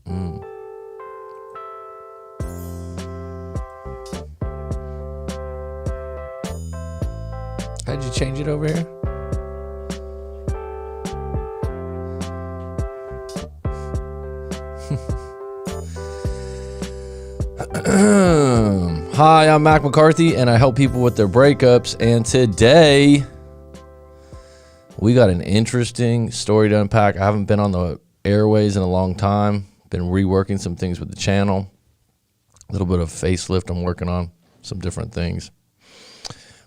How'd you change it over here? Hi, I'm Mac McCarthy, and I help people with their breakups. And today, we got an interesting story to unpack. I haven't been on the airways in a long time. Been reworking some things with the channel. A little bit of facelift I'm working on, some different things.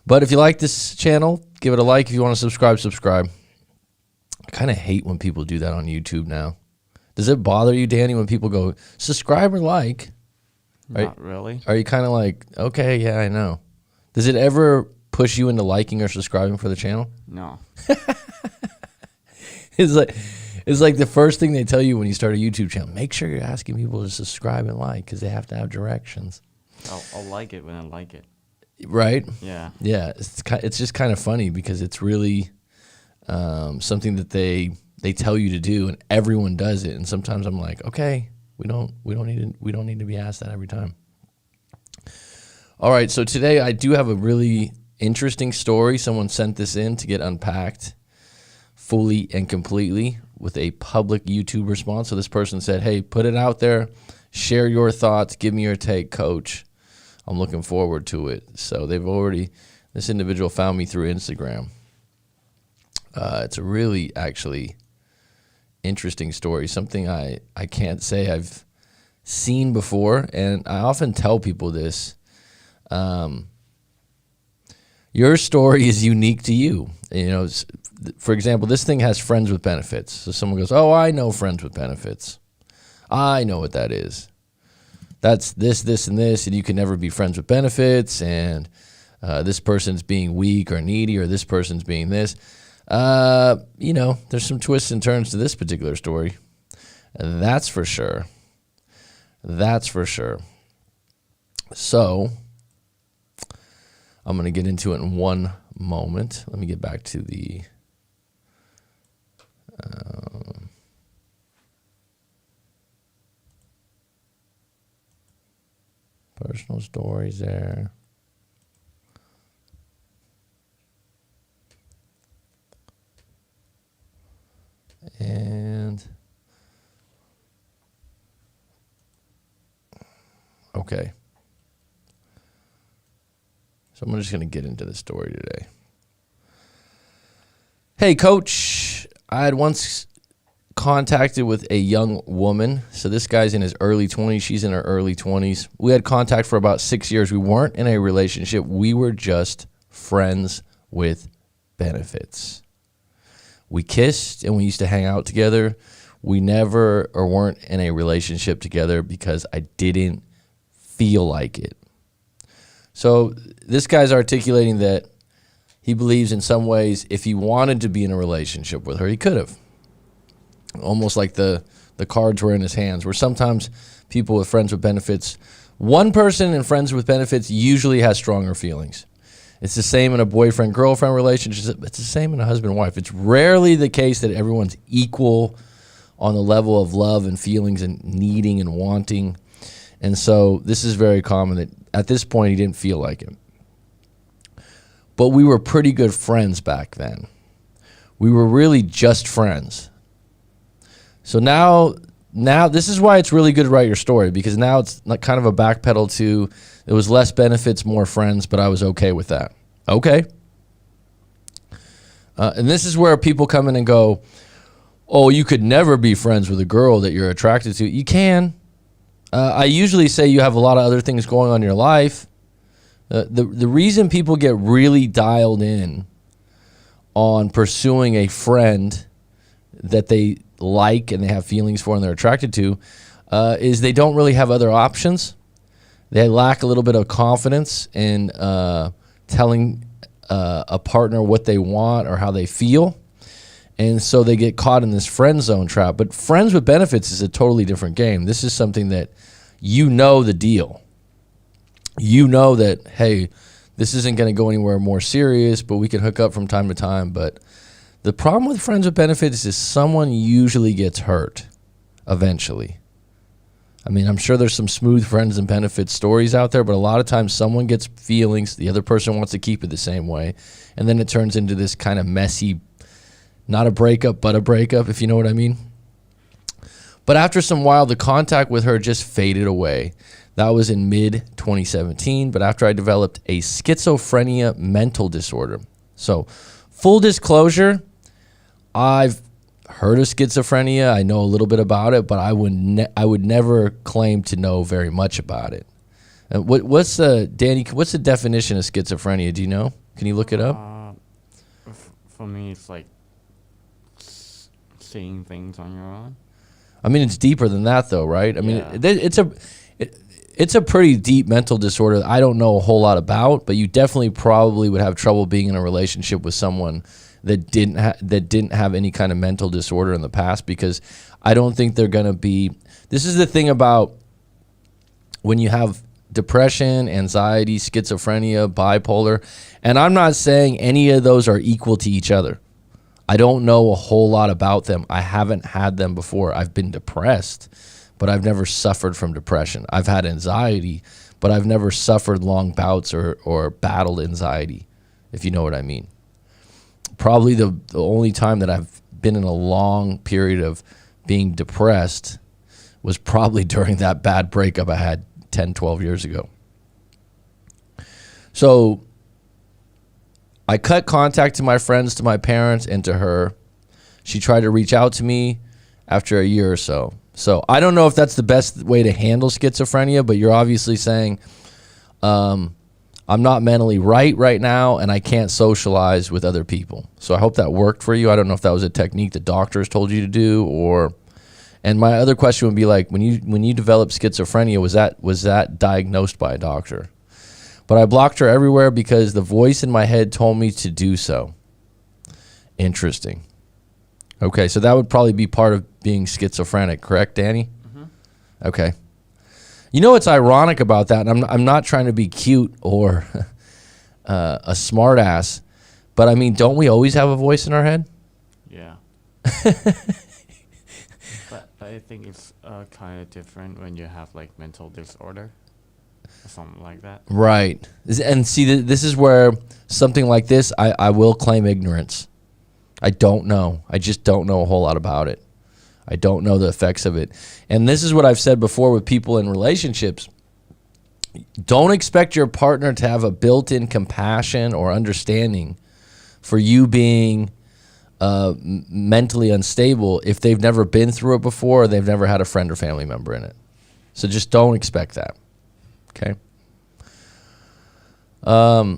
But if you like this channel, give it a like. If you want to subscribe, subscribe. I kind of hate when people do that on YouTube now. Does it bother you, Danny, when people go, subscribe or like? Not really. Are you kind of like, okay, yeah, I know. Does it ever push you into liking or subscribing for the channel? No. It's like the first thing they tell you when you start a YouTube channel. Make sure you're asking people to subscribe and like because they have to have directions. I'll like it when I like it. Right? Yeah. Yeah. It's just kind of funny because it's really something that they tell you to do and everyone does it. And sometimes I'm like, okay. We don't need to be asked that every time. All right, so today I do have a really interesting story. Someone sent this in to get unpacked fully and completely with a public YouTube response. So this person said, hey, put it out there, share your thoughts, give me your take, coach. I'm looking forward to it. So this individual found me through Instagram. It's a really actually interesting story, something I can't say I've seen before, and I often tell people this. Your story is unique to you. You know, for example, this thing has friends with benefits. So someone goes, oh, I know friends with benefits. I know what that is. That's this, and this, and you can never be friends with benefits, and this person's being weak or needy, or this person's being this. You know, there's some twists and turns to this particular story. That's for sure. That's for sure. So, I'm going to get into it in one moment. Let me get back to the personal stories there. And okay. So I'm just going to get into the story today. Hey, coach, I had once contacted with a young woman. So this guy's in his early 20s. She's in her early 20s. We had contact for about 6 years. We weren't in a relationship. We were just friends with benefits. We kissed and we used to hang out together. We never or weren't in a relationship together because I didn't feel like it. So this guy's articulating that he believes in some ways if he wanted to be in a relationship with her, he could have. Almost like the cards were in his hands, where sometimes people with friends with benefits, one person in friends with benefits usually has stronger feelings. It's the same in a boyfriend-girlfriend relationship. It's the same in a husband-wife. It's rarely the case that everyone's equal on the level of love and feelings and needing and wanting. And so this is very common that at this point he didn't feel like it. But we were pretty good friends back then. We were really just friends. So now this is why it's really good to write your story, because now it's like kind of a backpedal to it was less benefits, more friends, but I was okay with that. Okay. And this is where people come in and go, oh, you could never be friends with a girl that you're attracted to. You can. I usually say you have a lot of other things going on in your life. The reason people get really dialed in on pursuing a friend that they like and they have feelings for and they're attracted to is they don't really have other options. They lack a little bit of confidence in telling a partner what they want or how they feel. And so they get caught in this friend zone trap. But friends with benefits is a totally different game. This is something that you know the deal. You know that, hey, this isn't going to go anywhere more serious, but we can hook up from time to time. But the problem with friends with benefits is someone usually gets hurt eventually. I mean, I'm sure there's some smooth friends and benefits stories out there, but a lot of times someone gets feelings, the other person wants to keep it the same way, and then it turns into this kind of messy, not a breakup, but a breakup, if you know what I mean. But after some while, the contact with her just faded away. That was in mid-2017, but after I developed a schizophrenia mental disorder. So, full disclosure, I've heard of schizophrenia. I know a little bit about it, but I would never claim to know very much about it. What's the definition of schizophrenia? Do you know? Can you look it up? For me, it's like seeing things on your own. I mean, it's deeper than that, though, right? I mean, Yeah. it's a pretty deep mental disorder that I don't know a whole lot about, but you definitely probably would have trouble being in a relationship with someone that didn't have any kind of mental disorder in the past, because I don't think they're going to be. This is the thing about when you have depression, anxiety, schizophrenia, bipolar, and I'm not saying any of those are equal to each other. I don't know a whole lot about them. I haven't had them before. I've been depressed, but I've never suffered from depression. I've had anxiety, but I've never suffered long bouts or battled anxiety, if you know what I mean. Probably the only time that I've been in a long period of being depressed was probably during that bad breakup I had 10, 12 years ago. So I cut contact to my friends, to my parents, and to her. She tried to reach out to me after a year or so. So I don't know if that's the best way to handle schizophrenia, but you're obviously saying, I'm not mentally right now, and I can't socialize with other people. So I hope that worked for you. I don't know if that was a technique the doctors told you to do, or. And my other question would be like, when you developed schizophrenia, was that diagnosed by a doctor? But I blocked her everywhere because the voice in my head told me to do so. Interesting. Okay, so that would probably be part of being schizophrenic, correct, Danny? Mm-hmm. Okay. You know what's ironic about that, and I'm not trying to be cute or a smart ass, but I mean, don't we always have a voice in our head? Yeah. But I think it's kind of different when you have like mental disorder or something like that. Right. And see, this is where something like this, I will claim ignorance. I don't know. I just don't know a whole lot about it. I don't know the effects of it. And this is what I've said before with people in relationships. Don't expect your partner to have a built-in compassion or understanding for you being mentally unstable if they've never been through it before or they've never had a friend or family member in it. So just don't expect that. Okay? And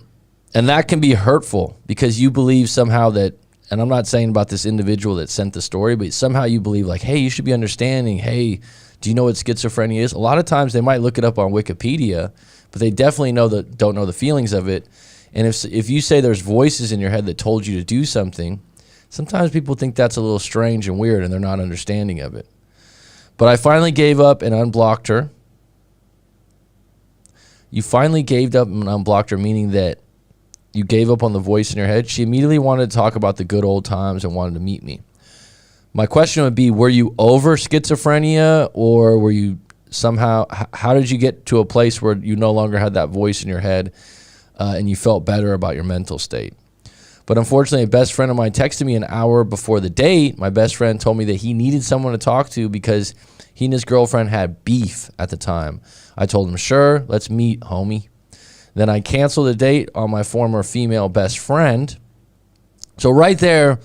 that can be hurtful because you believe somehow that, and I'm not saying about this individual that sent the story, but somehow you believe like, hey, you should be understanding. Hey, do you know what schizophrenia is? A lot of times they might look it up on Wikipedia, but they definitely don't know the feelings of it. And if you say there's voices in your head that told you to do something, sometimes people think that's a little strange and weird and they're not understanding of it. But I finally gave up and unblocked her. You finally gave up and unblocked her, meaning that you gave up on the voice in your head. She immediately wanted to talk about the good old times and wanted to meet me. My question would be, were you over schizophrenia, or were you somehow, how did you get to a place where you no longer had that voice in your head and you felt better about your mental state? But unfortunately, a best friend of mine texted me an hour before the date. My best friend told me that he needed someone to talk to because he and his girlfriend had beef at the time. I told him, sure, let's meet, homie. Then I canceled the date on my former female best friend. So right there,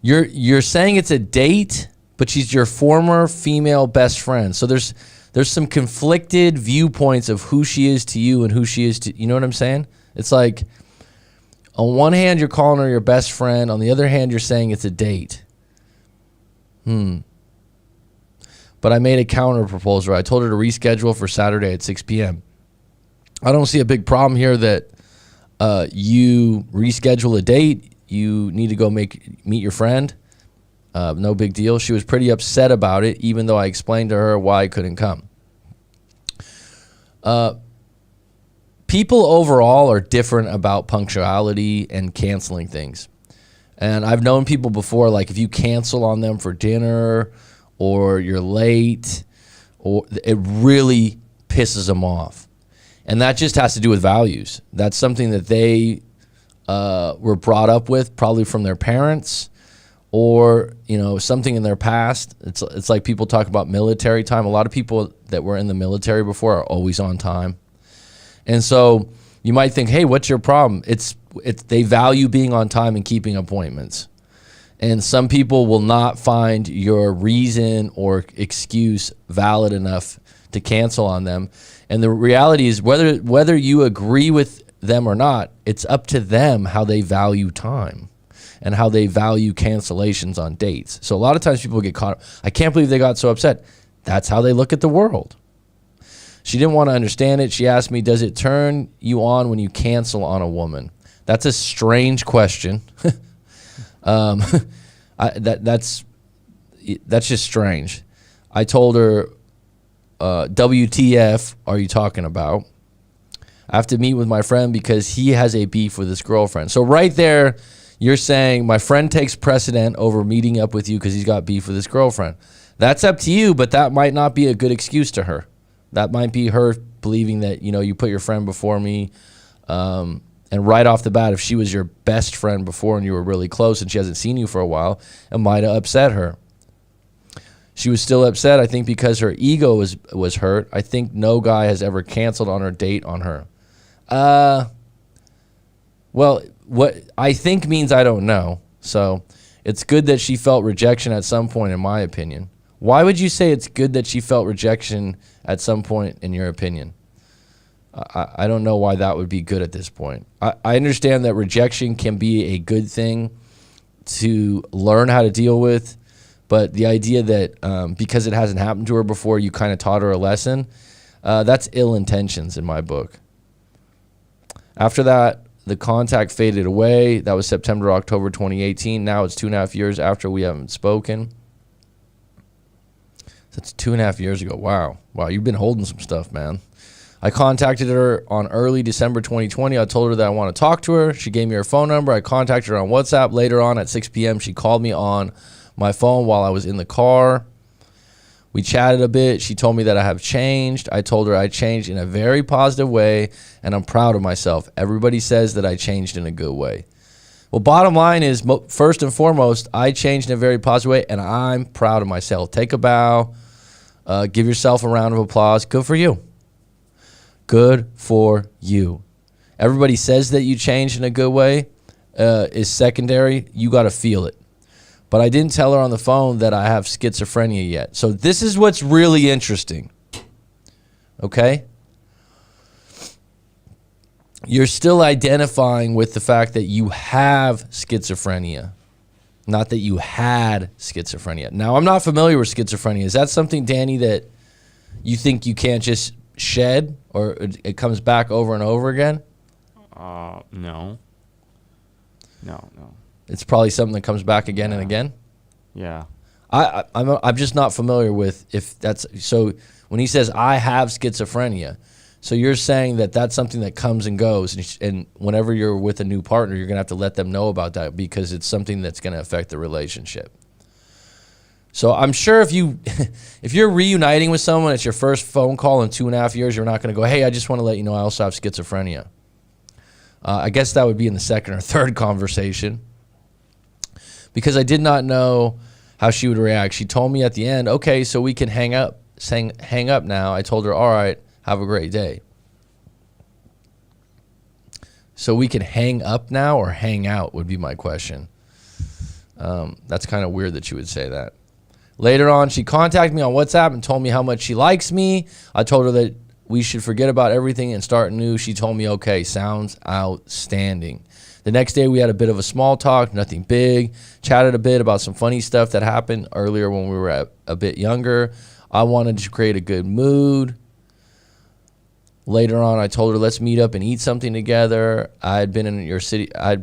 you're saying it's a date, but she's your former female best friend. So there's some conflicted viewpoints of who she is to you and who she is to, you know what I'm saying? It's like, on one hand, you're calling her your best friend. On the other hand, you're saying it's a date. But I made a counter proposal. I told her to reschedule for Saturday at 6 p.m. I don't see a big problem here that you reschedule a date. You need to go meet your friend. No big deal. She was pretty upset about it, even though I explained to her why I couldn't come. People overall are different about punctuality and canceling things. And I've known people before, like if you cancel on them for dinner or you're late or it really pisses them off. And that just has to do with values. That's something that they were brought up with, probably from their parents, or something in their past. It's like people talk about military time. A lot of people that were in the military before are always on time, and so you might think, hey, what's your problem? It's they value being on time and keeping appointments. And some people will not find your reason or excuse valid enough to cancel on them. And the reality is, whether you agree with them or not, it's up to them how they value time and how they value cancellations on dates. So a lot of times people get caught. I can't believe they got so upset. That's how they look at the world. She didn't want to understand it. She asked me, does it turn you on when you cancel on a woman? That's a strange question. That's just strange. I told her, WTF are you talking about? I have to meet with my friend because he has a beef with his girlfriend. So right there, you're saying my friend takes precedent over meeting up with you because he's got beef with his girlfriend. That's up to you, but that might not be a good excuse to her. That might be her believing that, you put your friend before me. And right off the bat, if she was your best friend before and you were really close and she hasn't seen you for a while, it might have upset her. She was still upset, I think, because her ego was hurt. I think no guy has ever canceled on her date on her. Well, what I think means I don't know. So it's good that she felt rejection at some point, in my opinion. Why would you say it's good that she felt rejection at some point, in your opinion? I don't know why that would be good at this point. I understand that rejection can be a good thing to learn how to deal with, but the idea that because it hasn't happened to her before, you kind of taught her a lesson, that's ill intentions in my book. After that, the contact faded away. That was September, October 2018. Now it's 2.5 years after we haven't spoken. That's 2.5 years ago. Wow, you've been holding some stuff, man. I contacted her on early December 2020. I told her that I want to talk to her. She gave me her phone number. I contacted her on WhatsApp. Later on at 6 p.m., she called me on my phone while I was in the car. We chatted a bit. She told me that I have changed. I told her I changed in a very positive way, and I'm proud of myself. Everybody says that I changed in a good way. Well, bottom line is, first and foremost, I changed in a very positive way, and I'm proud of myself. Take a bow. Give yourself a round of applause. Good for you. Good for you. Everybody says that you changed in a good way is secondary. You got to feel it. But I didn't tell her on the phone that I have schizophrenia yet. So this is what's really interesting. Okay? You're still identifying with the fact that you have schizophrenia, not that you had schizophrenia. Now, I'm not familiar with schizophrenia. Is that something, Danny, that you think you can't just shed, or it comes back over and over again? No. It's probably something that comes back again and again? Yeah. I'm just not familiar with if that's... So when he says, I have schizophrenia, so you're saying that that's something that comes and goes, and whenever you're with a new partner, you're going to have to let them know about that because it's something that's going to affect the relationship. So I'm sure if you're reuniting with someone, it's your first phone call in 2.5 years, you're not going to go, hey, I just want to let you know I also have schizophrenia. I guess that would be in the second or third conversation, because I did not know how she would react. She told me at the end, okay, so we can hang up now. I told her, all right, have a great day. So we can hang up now or hang out would be my question. That's kind of weird that she would say that. Later on, she contacted me on WhatsApp and told me how much she likes me. I told her that we should forget about everything and start new. She told me, okay, sounds outstanding. The next day, we had a bit of a small talk, nothing big. Chatted a bit about some funny stuff that happened earlier when we were a bit younger. I wanted to create a good mood. Later on, I told her, let's meet up and eat something together. I had been in your city. I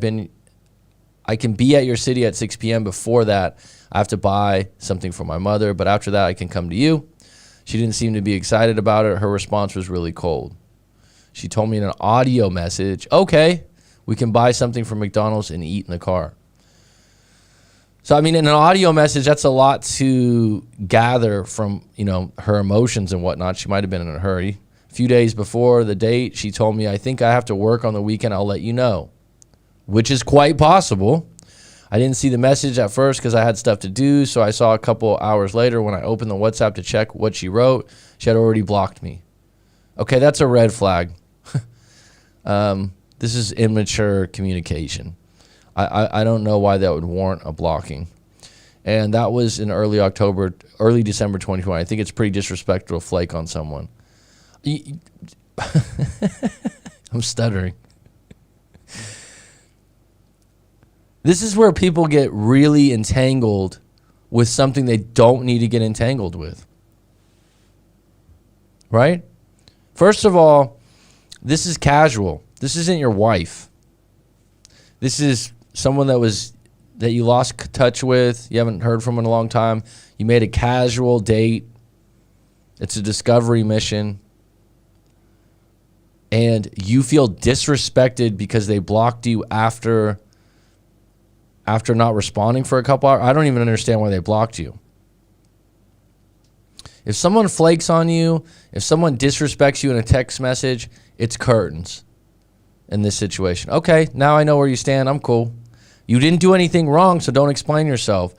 can be at your city at 6 p.m. Before that, I have to buy something for my mother. But after that, I can come to you. She didn't seem to be excited about it. Her response was really cold. She told me in an audio message, okay, we can buy something from McDonald's and eat in the car. So, I mean, in an audio message, that's a lot to gather from, her emotions and whatnot. She might have been in a hurry. A few days before the date, she told me, I think I have to work on the weekend. I'll let you know, which is quite possible. I didn't see the message at first because I had stuff to do. So I saw a couple hours later when I opened the WhatsApp to check what she wrote. She had already blocked me. Okay, that's a red flag. This is immature communication. I don't know why that would warrant a blocking. And that was in early December 2020. I think it's pretty disrespectful to flake on someone. I'm stuttering. This is where people get really entangled with something they don't need to get entangled with. Right? First of all, this is casual. This isn't your wife. This is someone that you lost touch with. You haven't heard from in a long time. You made a casual date. It's a discovery mission. And you feel disrespected because they blocked you after not responding for a couple hours. I don't even understand why they blocked you. If someone flakes on you, if someone disrespects you in a text message, it's curtains in this situation. Okay, now I know where you stand. I'm cool. You didn't do anything wrong, so don't explain yourself.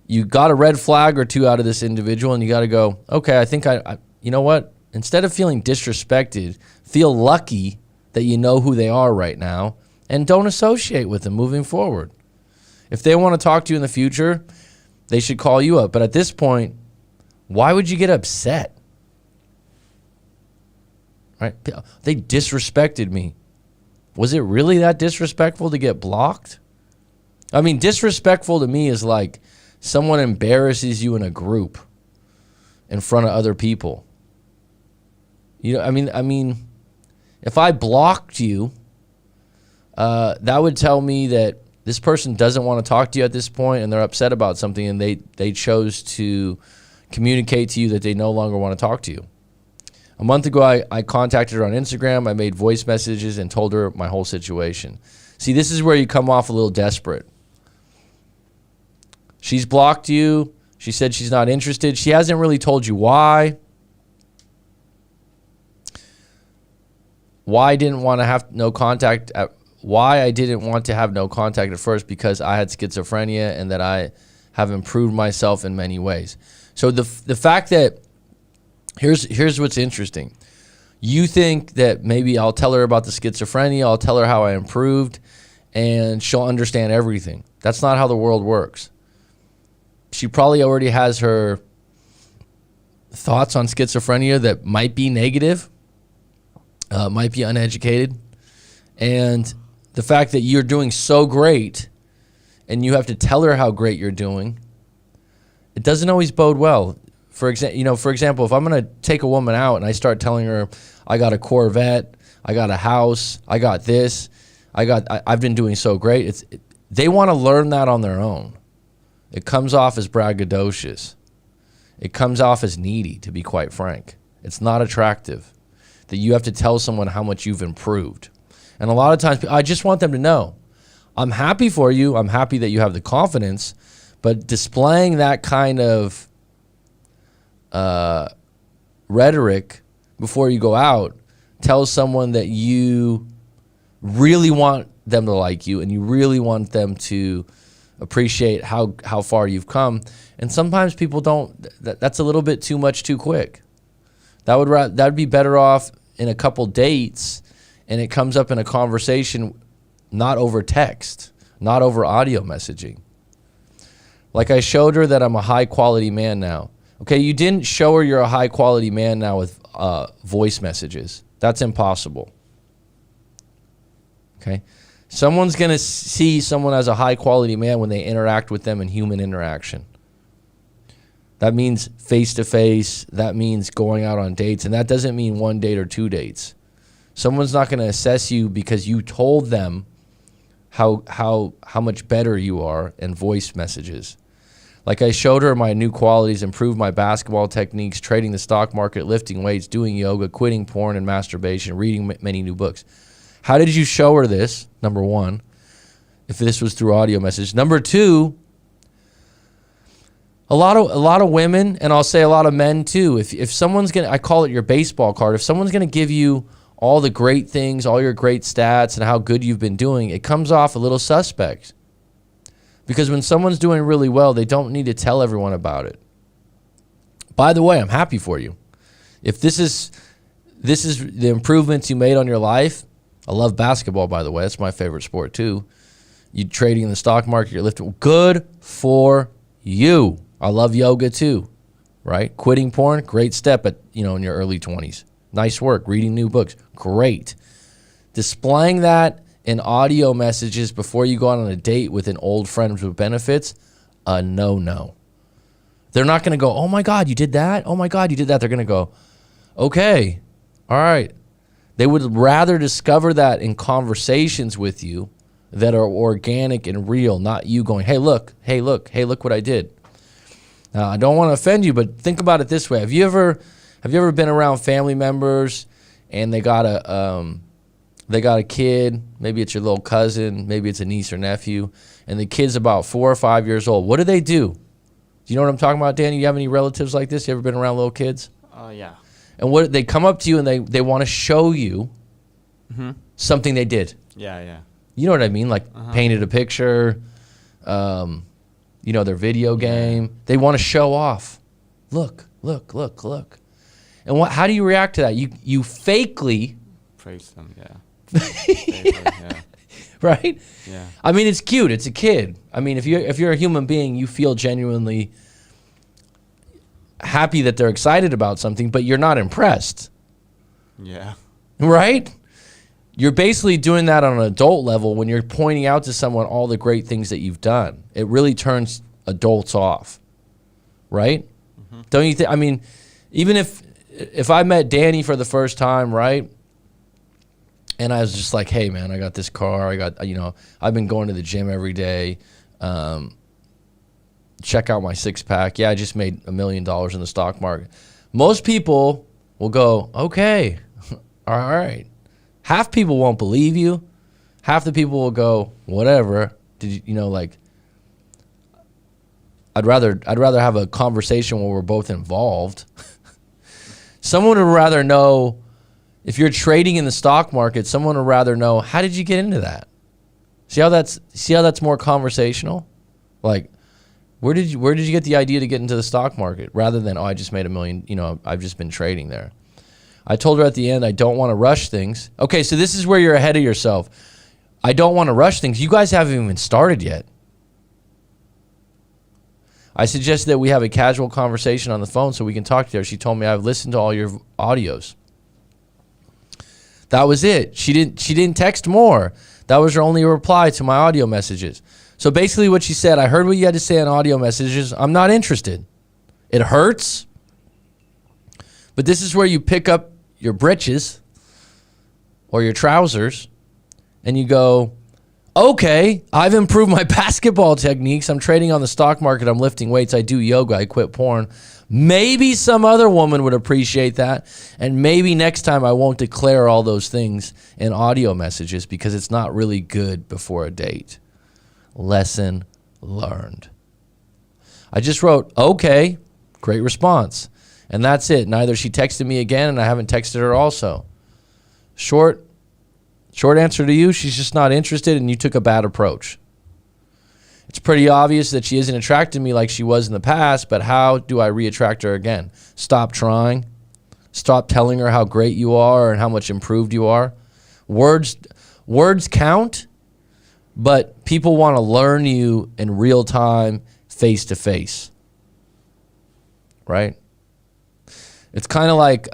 You got a red flag or two out of this individual, and you got to go, okay, I think you know what? Instead of feeling disrespected, feel lucky that you know who they are right now, and don't associate with them moving forward. If they want to talk to you in the future, they should call you up. But at this point, why would you get upset? Right? They disrespected me. Was it really that disrespectful to get blocked? I mean, disrespectful to me is like someone embarrasses you in a group in front of other people. I mean, if I blocked you, that would tell me that this person doesn't want to talk to you at this point and they're upset about something and they chose to communicate to you that they no longer want to talk to you. A month ago, I contacted her on Instagram. I made voice messages and told her my whole situation. See, this is where you come off a little desperate. She's blocked you. She said she's not interested. She hasn't really told you why. Why I didn't want to have no contact at first, because I had schizophrenia and that I have improved myself in many ways. So the fact that here's what's interesting. You think that maybe I'll tell her about the schizophrenia, I'll tell her how I improved, and she'll understand everything. That's not how the world works. She probably already has her thoughts on schizophrenia that might be negative, might be uneducated. And the fact that you're doing so great and you have to tell her how great you're doing, it doesn't always bode well. For example, if I'm going to take a woman out and I start telling her I got a Corvette, I got a house, I got this, I've been doing so great, they want to learn that on their own. It comes off as braggadocious. It comes off as needy, to be quite frank. It's not attractive that you have to tell someone how much you've improved. And a lot of times, I just want them to know, I'm happy for you. I'm happy that you have the confidence, but displaying that kind of rhetoric before you go out tells someone that you really want them to like you and you really want them to appreciate how far you've come. And sometimes people don't. That's a little bit too much too quick. That'd be better off in a couple dates, and it comes up in a conversation, not over text, not over audio messaging. Like I showed her that I'm a high quality man now. Okay, you didn't show her you're a high quality man now with voice messages. That's impossible. Okay, someone's gonna see someone as a high quality man when they interact with them in human interaction. That means face to face. That means going out on dates, and that doesn't mean one date or two dates. Someone's not going to assess you because you told them how much better you are in voice messages. Like I showed her my new qualities, improved my basketball techniques, trading the stock market, lifting weights, doing yoga, quitting porn and masturbation, reading many new books. How did you show her this? Number one, if this was through audio message. Number two, A lot of women, and I'll say a lot of men too. If someone's gonna, I call it your baseball card. If someone's gonna give you all the great things, all your great stats, and how good you've been doing, it comes off a little suspect. Because when someone's doing really well, they don't need to tell everyone about it. By the way, I'm happy for you. If this is the improvements you made on your life, I love basketball, by the way. That's my favorite sport too. You trading in the stock market, you're lifting. Good for you. I love yoga too, right? Quitting porn, great step in your early 20s. Nice work. Reading new books, great. Displaying that in audio messages before you go out on a date with an old friend with benefits, a no. They're not going to go, oh my God, you did that? Oh my God, you did that. They're going to go, okay, all right. They would rather discover that in conversations with you that are organic and real, not you going, hey, look what I did. Now, I don't want to offend you, but think about it this way. Have you ever been around family members and they got a kid, maybe it's your little cousin, maybe it's a niece or nephew, and the kid's about 4 or 5 years old. What do they do? Do you know what I'm talking about, Danny? You have any relatives like this? You ever been around little kids? Yeah. And what they come up to you and they want to show you something they did. Yeah. You know what I mean? Like painted a picture, their video game. They want to show off. Look. And how do you react to that? You fakely praise them, yeah. Yeah. Right? Yeah. I mean, it's cute. It's a kid. I mean, if you're a human being, you feel genuinely happy that they're excited about something, but you're not impressed. Yeah. Right? You're basically doing that on an adult level when you're pointing out to someone all the great things that you've done. It really turns adults off. Right? Don't you think? I mean, even if I met Danny for the first time, right? And I was just like, hey, man, I got this car. I've been going to the gym every day. Check out my six-pack. Yeah, I just made $1 million in the stock market. Most people will go, okay, all right. Half people won't believe you. Half the people will go, whatever. I'd rather have a conversation where we're both involved. Someone would rather know, if you're trading in the stock market, someone would rather know, how did you get into that? See how that's more conversational? Like, where did you get the idea to get into the stock market, rather than, I just made $1 million, I've just been trading there. I told her at the end, I don't want to rush things. Okay, so this is where you're ahead of yourself. I don't want to rush things. You guys haven't even started yet. I suggested that we have a casual conversation on the phone so we can talk to her. She told me, I've listened to all your audios. That was it. She didn't text more. That was her only reply to my audio messages. So basically what she said, I heard what you had to say on audio messages. I'm not interested. It hurts. But this is where you pick up your britches or your trousers and you go, okay, I've improved my basketball techniques. I'm trading on the stock market. I'm lifting weights. I do yoga. I quit porn. Maybe some other woman would appreciate that. And maybe next time I won't declare all those things in audio messages because it's not really good before a date. Lesson learned. I just wrote, okay, great response. And that's it. Neither she texted me again and I haven't texted her also. Short answer to you, she's just not interested and you took a bad approach. It's pretty obvious that she isn't attracted to me like she was in the past, but how do I re-attract her again? Stop trying. Stop telling her how great you are and how much improved you are. Words count, but people want to learn you in real time, face to face. Right? It's kind of like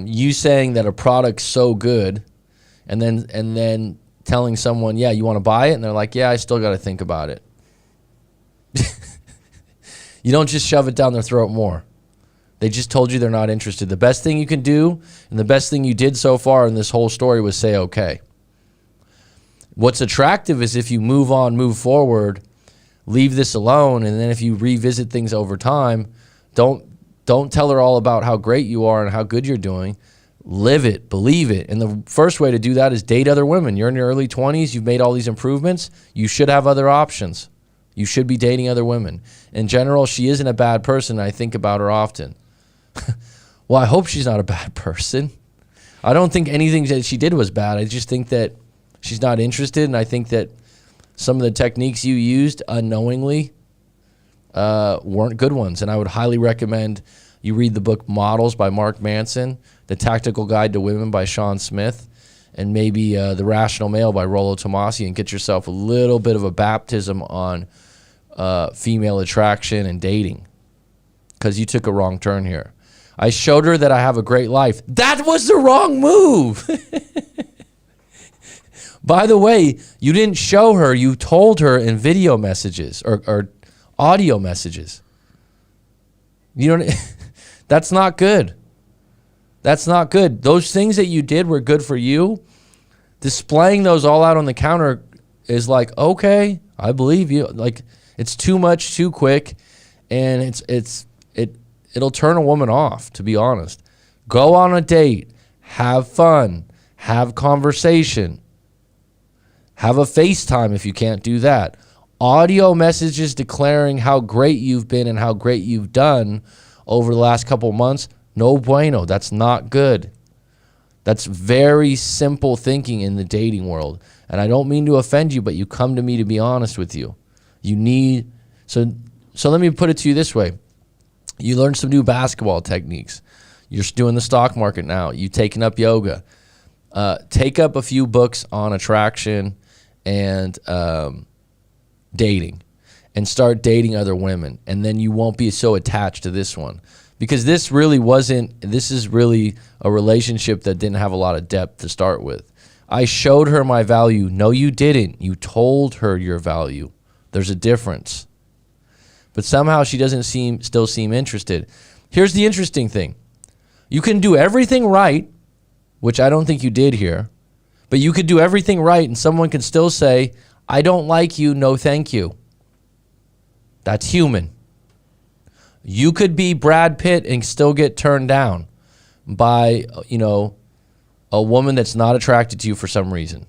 you saying that a product's so good and then telling someone, yeah, you want to buy it? And they're like, yeah, I still got to think about it. You don't just shove it down their throat more. They just told you they're not interested. The best thing you can do and the best thing you did so far in this whole story was say, okay. What's attractive is if you move on, move forward, leave this alone, and then if you revisit things over time, don't tell her all about how great you are and how good you're doing. Live it, believe it. And the first way to do that is date other women. You're in your early 20s, you've made all these improvements, you should have other options. You should be dating other women. In general, she isn't a bad person. I think about her often. Well, I hope she's not a bad person. I don't think anything that she did was bad. I just think that she's not interested, and I think that some of the techniques you used unknowingly weren't good ones. And I would highly recommend you read the book Models by Mark Manson, The Tactical Guide to Women by Sean Smith, and maybe The Rational Male by Rollo Tomassi, and get yourself a little bit of a baptism on female attraction and dating, because you took a wrong turn here. I showed her that I have a great life. That was the wrong move. By the way, you didn't show her, you told her in video messages or audio messages. You don't, that's not good. That's not good. Those things that you did were good for you. Displaying those all out on the counter is like, okay, I believe you. Like, it's too much, too quick, and it'll turn a woman off, to be honest. Go on a date, have fun, have conversation, have a FaceTime if you can't do that. Audio messages declaring how great you've been and how great you've done over the last couple months, no bueno. That's not good. That's very simple thinking in the dating world. And I don't mean to offend you, but you come to me to be honest with you. You need, so let me put it to you this way. You learned some new basketball techniques. You're doing the stock market now. You've taken up yoga. Take up a few books on attraction and dating, and start dating other women. And then you won't be so attached to this one. Because this is really a relationship that didn't have a lot of depth to start with. I showed her my value. No, you didn't. You told her your value. There's a difference. But somehow she doesn't still seem interested. Here's the interesting thing. You can do everything right, which I don't think you did here, but you could do everything right and someone can still say, I don't like you, no thank you. That's human. You could be Brad Pitt and still get turned down by, a woman that's not attracted to you for some reason.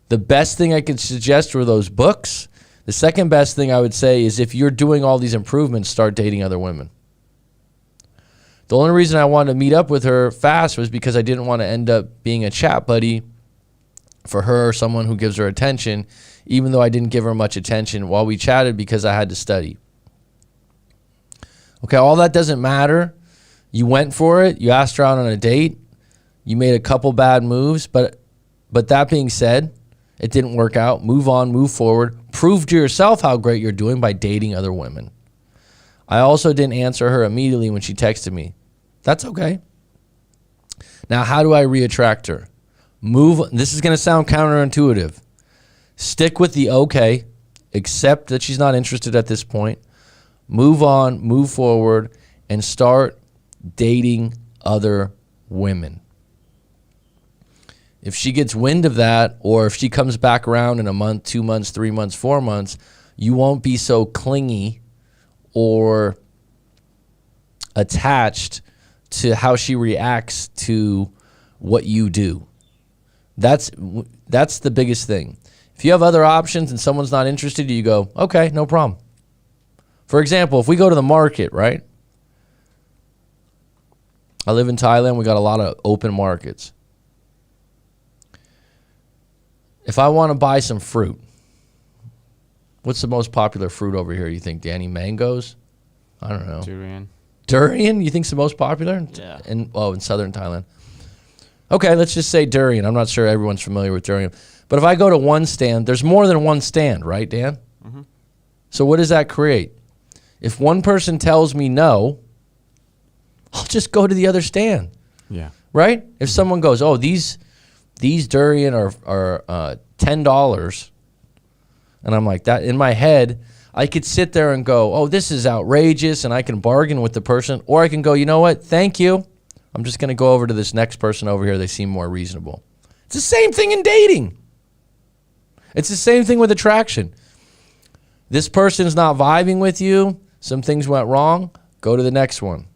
The best thing I could suggest were those books. The second best thing I would say is, if you're doing all these improvements, start dating other women. The only reason I wanted to meet up with her fast was because I didn't want to end up being a chat buddy for her or someone who gives her attention, even though I didn't give her much attention while we chatted because I had to study. Okay, all that doesn't matter. You went for it. You asked her out on a date. You made a couple bad moves, but that being said, it didn't work out. Move on, move forward. Prove to yourself how great you're doing by dating other women. I also didn't answer her immediately when she texted me. That's okay. Now, how do I re-attract her? This is going to sound counterintuitive. Stick with the okay. Accept that she's not interested at this point. Move on, move forward, and start dating other women. If she gets wind of that, or if she comes back around in a month, 2 months, 3 months, 4 months, you won't be so clingy or attached to how she reacts to what you do. That's the biggest thing. If you have other options and someone's not interested, you go, okay, no problem. For example, if we go to the market, right? I live in Thailand. We got a lot of open markets. If I want to buy some fruit, what's the most popular fruit over here, you think, Danny? Mangoes? I don't know. Durian. Durian, you think's the most popular? Yeah. In southern Thailand. Okay, let's just say durian. I'm not sure everyone's familiar with durian. But if I go to one stand, there's more than one stand, right, Dan? Mm-hmm. So what does that create? If one person tells me no, I'll just go to the other stand. Yeah. Right? If someone goes, oh, these durian are $10, and I'm like that, in my head, I could sit there and go, oh, this is outrageous, and I can bargain with the person, or I can go, you know what, thank you. I'm just going to go over to this next person over here. They seem more reasonable. It's the same thing in dating. It's the same thing with attraction. This person's not vibing with you. Some things went wrong. Go to the next one.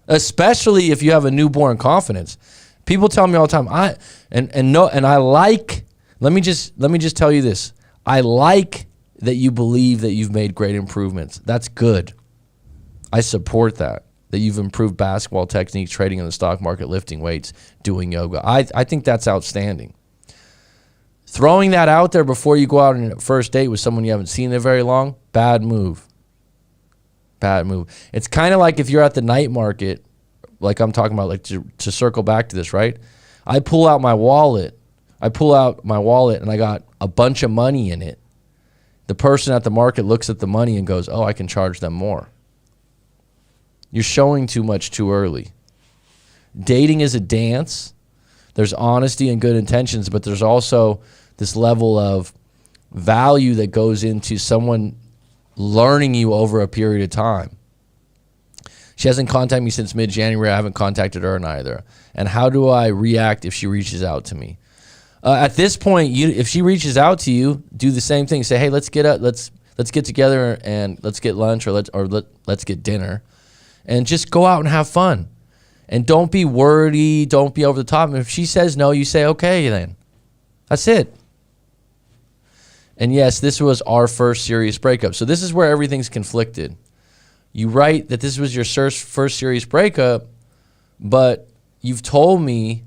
Especially if you have a newborn confidence. People tell me all the time, let me just tell you this. I like that you believe that you've made great improvements. That's good. I support that you've improved basketball techniques, trading in the stock market, lifting weights, doing yoga. I think that's outstanding. Throwing that out there before you go out on a first date with someone you haven't seen in very long, bad move. Bad move. It's kind of like if you're at the night market, like I'm talking about, like to circle back to this, right? I pull out my wallet and I got a bunch of money in it. The person at the market looks at the money and goes, oh, I can charge them more. You're showing too much too early. Dating is a dance. There's honesty and good intentions, but there's also this level of value that goes into someone learning you over a period of time. She hasn't contacted me since mid-January. I haven't contacted her either. And how do I react if she reaches out to me? At this point, if she reaches out to you, do the same thing. Say, hey, let's get together and let's get lunch or let's get dinner, and just go out and have fun. And don't be wordy. Don't be over the top. And if she says no, you say okay then. That's it. And yes, this was our first serious breakup. So this is where everything's conflicted. You write that this was your first serious breakup, but you've told me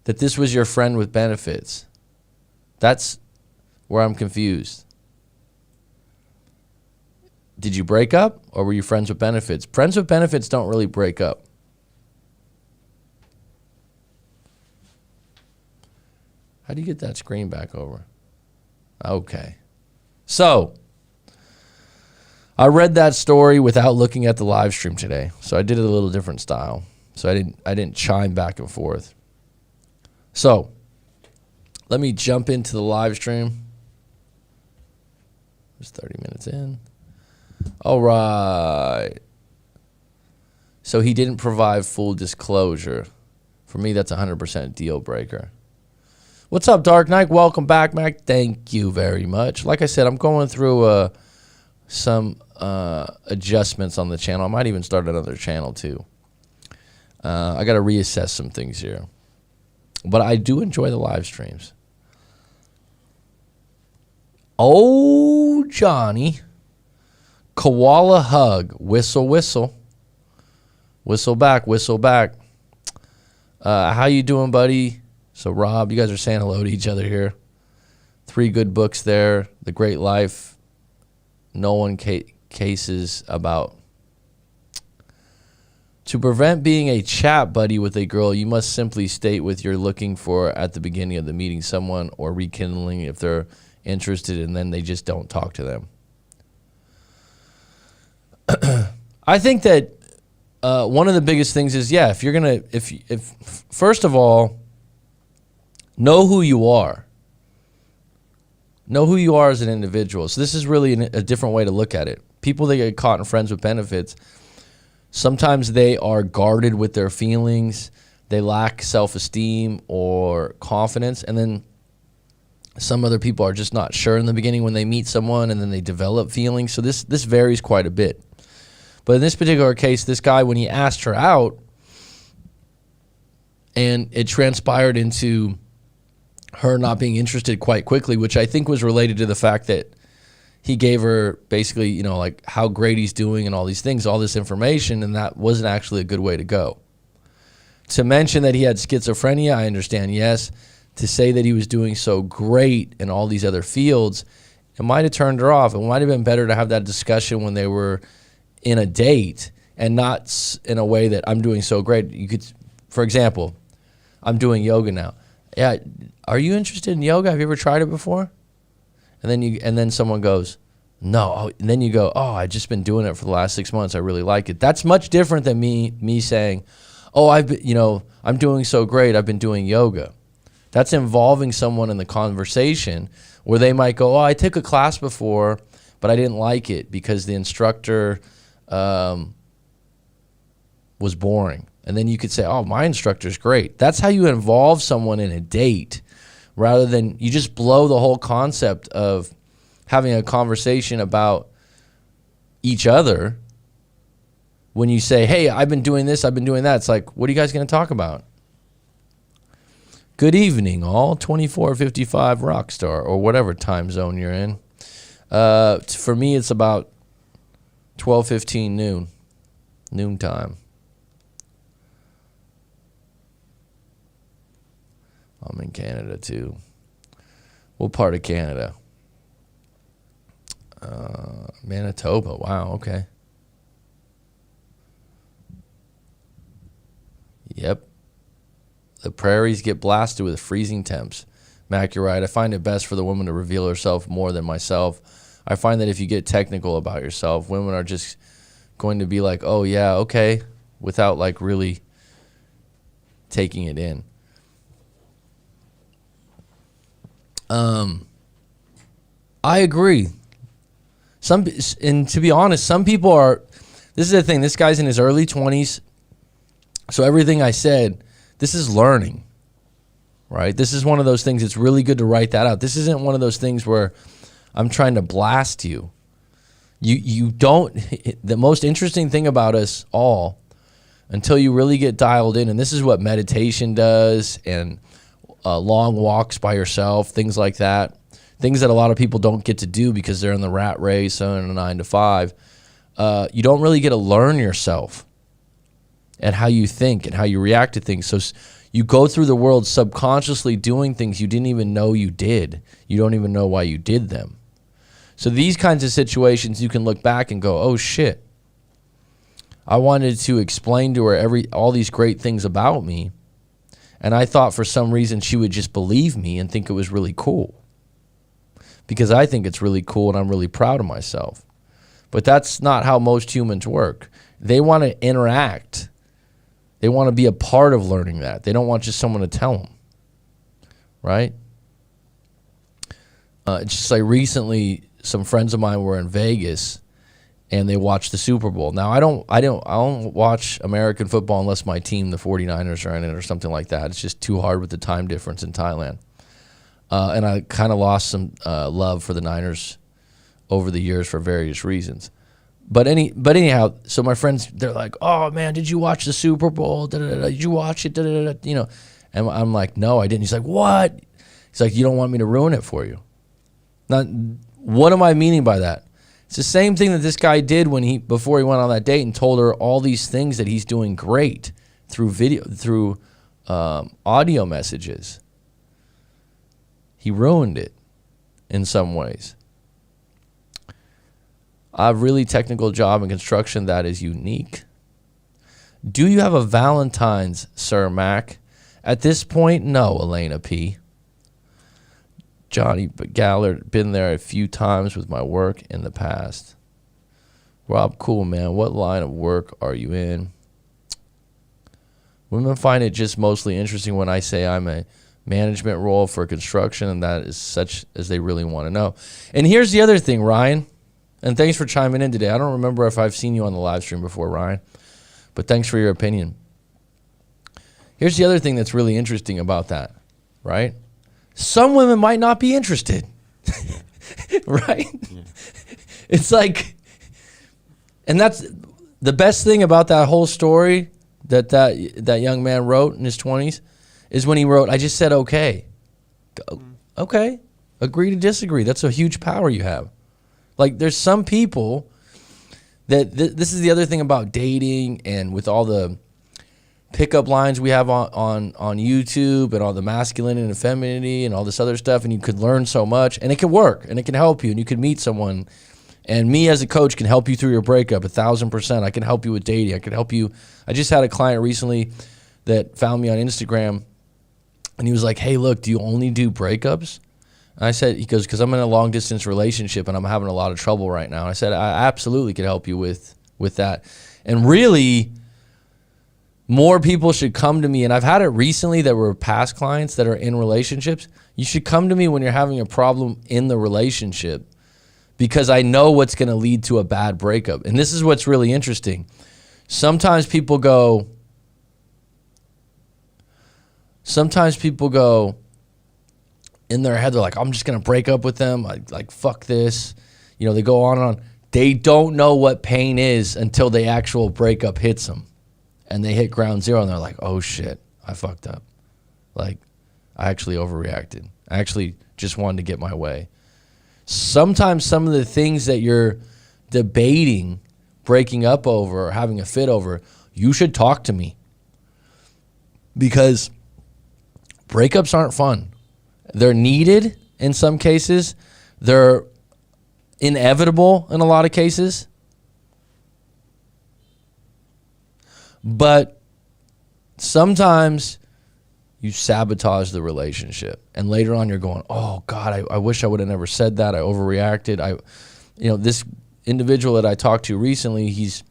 that this was your friend with benefits. That's where I'm confused. Did you break up or were you friends with benefits? Friends with benefits don't really break up. How do you get that screen back over? Okay. So, I read that story without looking at the live stream today. So I did it a little different style. So I didn't chime back and forth. So, let me jump into the live stream. It's 30 minutes in. All right. So he didn't provide full disclosure. For me, that's 100% deal breaker. What's up, Dark Knight? Welcome back, Mac. Thank you very much. Like I said, I'm going through some adjustments on the channel. I might even start another channel too. I got to reassess some things here. But I do enjoy the live streams. Oh, Johnny. Koala hug. Whistle, whistle. Whistle back, whistle back. How you doing, buddy? So, Rob, you guys are saying hello to each other here. 3 good books there. The Great Life. No one cases about. To prevent being a chat buddy with a girl, you must simply state what you're looking for at the beginning of the meeting someone or rekindling if they're interested, and then they just don't talk to them. I think that one of the biggest things is, yeah, if you're gonna, if first of all, know who you are. Know who you are as an individual. So this is really a different way to look at it. People that get caught in friends with benefits, sometimes they are guarded with their feelings. They lack self-esteem or confidence. And then some other people are just not sure in the beginning when they meet someone, and then they develop feelings. So this varies quite a bit. But in this particular case, this guy, when he asked her out, and it transpired into her not being interested quite quickly, which I think was related to the fact that he gave her basically, you know, like how great he's doing and all these things, all this information, and that wasn't actually a good way to go. To mention that he had schizophrenia, I understand, yes. To say that he was doing so great in all these other fields, it might have turned her off. It might have been better to have that discussion when they were in a date and not in a way that I'm doing so great. You could, for example, I'm doing yoga now. Yeah, are you interested in yoga? Have you ever tried it before? And then someone goes, no. And then you go, oh, I've just been doing it for the last 6 months. I really like it. That's much different than me saying, oh, I'm doing so great. I've been doing yoga. That's involving someone in the conversation where they might go, oh, I took a class before, but I didn't like it because the instructor was boring. And then you could say, oh, my instructor's great. That's how you involve someone in a date, rather than you just blow the whole concept of having a conversation about each other. When you say, hey, I've been doing this, I've been doing that, it's like, what are you guys going to talk about? Good evening, all. 2455 Rockstar, or whatever time zone you're in. For me, it's about 12:15 noon time. I'm in Canada too. What part of Canada? Manitoba. Wow, okay. Yep. The prairies get blasted with freezing temps. Mac, you're right. I find it best for the woman to reveal herself more than myself. I find that if you get technical about yourself, women are just going to be like, oh, yeah, okay, without like really taking it in. I agree. And to be honest, some people are, this is the thing, this guy's in his early 20s. So everything I said, this is learning, right? This is one of those things, it's really good to write that out. This isn't one of those things where I'm trying to blast you. You don't, the most interesting thing about us all, until you really get dialed in, and this is what meditation does, and long walks by yourself, things like that, things that a lot of people don't get to do because they're in the rat race and a 9 to 5. You don't really get to learn yourself and how you think and how you react to things. So you go through the world subconsciously doing things you didn't even know you did. You don't even know why you did them. So these kinds of situations, you can look back and go, oh shit, I wanted to explain to her all these great things about me, and I thought for some reason she would just believe me and think it was really cool. Because I think it's really cool and I'm really proud of myself. But that's not how most humans work. They want to interact. They want to be a part of learning that. They don't want just someone to tell them, right? It's just like recently, some friends of mine were in Vegas, and they watched the Super Bowl. Now I don't watch American football unless my team, the 49ers, are in it or something like that. It's just too hard with the time difference in Thailand. And I kind of lost some love for the Niners over the years for various reasons. But anyhow, so my friends, they're like, oh, man, did you watch the Super Bowl? Did you watch it? You know, and I'm like, no, I didn't. He's like, what? He's like, you don't want me to ruin it for you. Now, what am I meaning by that? It's the same thing that this guy did before he went on that date and told her all these things that he's doing great through audio messages. He ruined it in some ways. I have a really technical job in construction that is unique. Do you have a Valentine's, Sir Mac? At this point, no, Elena P. Johnny Gallard, been there a few times with my work in the past. Rob, cool, man. What line of work are you in? Women find it just mostly interesting when I say I'm a management role for construction, and that is such as they really want to know. And here's the other thing, Ryan. And thanks for chiming in today. I don't remember if I've seen you on the live stream before, Ryan, but thanks for your opinion. Here's the other thing that's really interesting about that, right? Some women might not be interested, right? Yeah. It's like, and that's the best thing about that whole story that young man wrote in his 20s is when he wrote, I just said, okay. Okay, agree to disagree. That's a huge power you have. Like, there's some people that this is the other thing about dating, and with all the pickup lines we have on YouTube and all the masculinity and femininity and all this other stuff, and you could learn so much, and it can work, and it can help you, and you can meet someone. And me as a coach can help you through your breakup 1,000%. I can help you with dating. I can help you. I just had a client recently that found me on Instagram, and he was like, hey, look, do you only do breakups? And I said, he goes, because I'm in a long distance relationship and I'm having a lot of trouble right now. And I said, I absolutely could help you with that. And really, more people should come to me. And I've had it recently that were past clients that are in relationships. You should come to me when you're having a problem in the relationship, because I know what's going to lead to a bad breakup. And this is what's really interesting. Sometimes people go, in their head, they're like, I'm just going to break up with them. Like, fuck this. You know, they go on and on. They don't know what pain is until the actual breakup hits them. And they hit ground zero and they're like, oh shit, I fucked up. Like, I actually overreacted. I actually just wanted to get my way. Sometimes some of the things that you're debating, breaking up over, or having a fit over, you should talk to me. Because breakups aren't fun. They're needed in some cases. They're inevitable in a lot of cases. But sometimes you sabotage the relationship. And later on you're going, oh God, I wish I would have never said that. I overreacted. This individual that I talked to recently, he's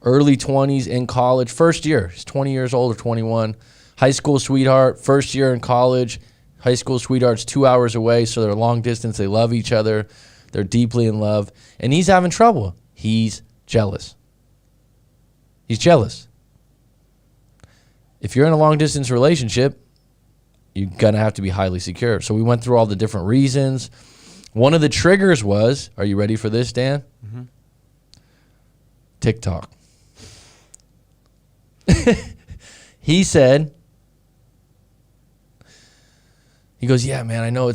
early 20s in college, first year. He's 20 years old or 21. High school sweetheart, first year in college. High school sweetheart's 2 hours away, so they're long distance. They love each other. They're deeply in love. And he's having trouble. He's jealous. He's jealous. If you're in a long distance relationship, you're going to have to be highly secure. So we went through all the different reasons. One of the triggers was, are you ready for this, Dan? Mm-hmm. TikTok. He said, he goes, yeah, man, I know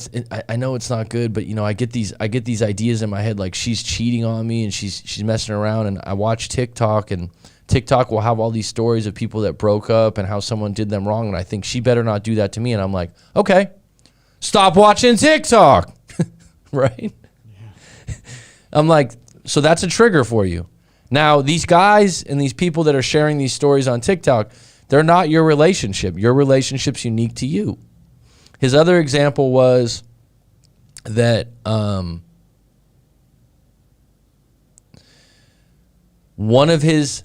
it's not good, but I get these ideas in my head, like she's cheating on me and she's messing around, and I watch TikTok, and TikTok will have all these stories of people that broke up and how someone did them wrong, and I think she better not do that to me. And I'm like, okay, stop watching TikTok. Right? Yeah. I'm like, so that's a trigger for you. Now, these guys and these people that are sharing these stories on TikTok, they're not your relationship. Your relationship's unique to you. His other example was that one of his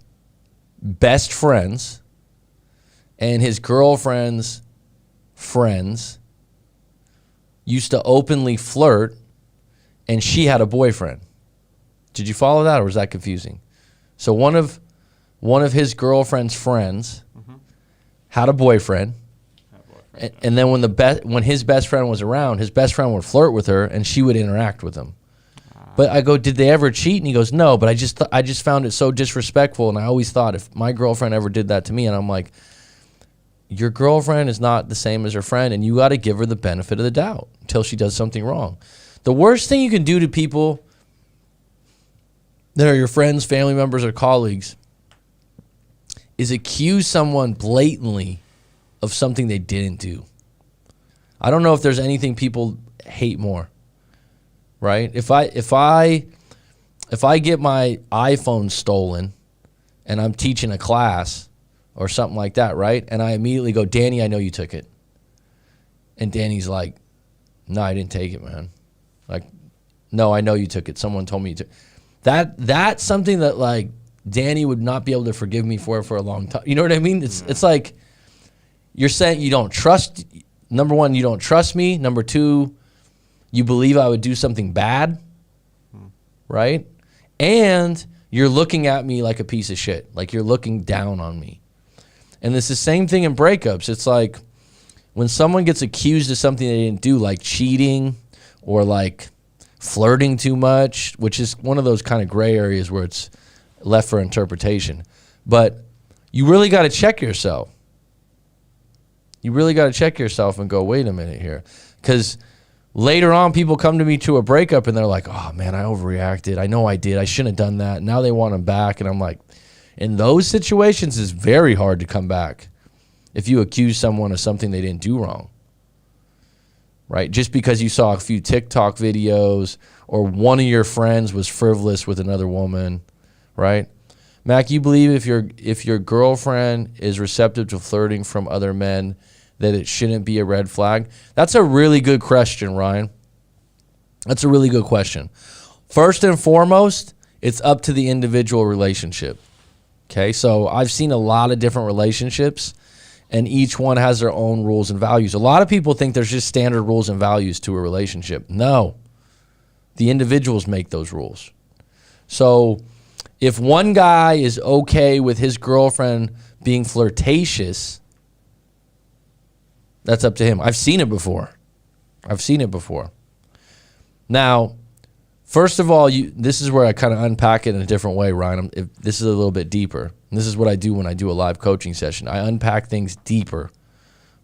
best friends and his girlfriend's friends used to openly flirt, and she had a boyfriend. Did you follow that, or was that confusing? So one of his girlfriend's friends had a boyfriend, and then when his best friend was around, his best friend would flirt with her, and she would interact with him. But I go, did they ever cheat? And he goes, no, but I just found it so disrespectful, and I always thought if my girlfriend ever did that to me, and I'm like, your girlfriend is not the same as her friend, and you got to give her the benefit of the doubt until she does something wrong. The worst thing you can do to people that are your friends, family members, or colleagues is accuse someone blatantly of something they didn't do. I don't know if there's anything people hate more, right? If I get my iPhone stolen and I'm teaching a class or something like that, right? And I immediately go, Danny, I know you took it. And Danny's like, no, I didn't take it, man. Like, no, I know you took it. Someone told me you took it. That's something that, like, Danny would not be able to forgive me for a long time. You know what I mean? It's like you're saying you don't trust. Number one, you don't trust me. Number two, you believe I would do something bad, right? And you're looking at me like a piece of shit. Like you're looking down on me. And it's the same thing in breakups. It's like when someone gets accused of something they didn't do, like cheating or like flirting too much, which is one of those kind of gray areas where it's left for interpretation. But you really got to check yourself. You really got to check yourself and go, wait a minute here. Because later on, people come to me to a breakup and they're like, oh, man, I overreacted. I know I did. I shouldn't have done that. Now they want them back. And I'm like, in those situations, it's very hard to come back if you accuse someone of something they didn't do wrong. Right? Just because you saw a few TikTok videos or one of your friends was frivolous with another woman, right? Mac, you believe if your girlfriend is receptive to flirting from other men, that it shouldn't be a red flag? That's a really good question, Ryan. That's a really good question. First and foremost, it's up to the individual relationship. Okay, so I've seen a lot of different relationships, and each one has their own rules and values. A lot of people think there's just standard rules and values to a relationship. No, the individuals make those rules. So if one guy is okay with his girlfriend being flirtatious, that's up to him. I've seen it before. Now, first of all, this is where I kind of unpack it in a different way, Ryan. This is a little bit deeper. And this is what I do when I do a live coaching session. I unpack things deeper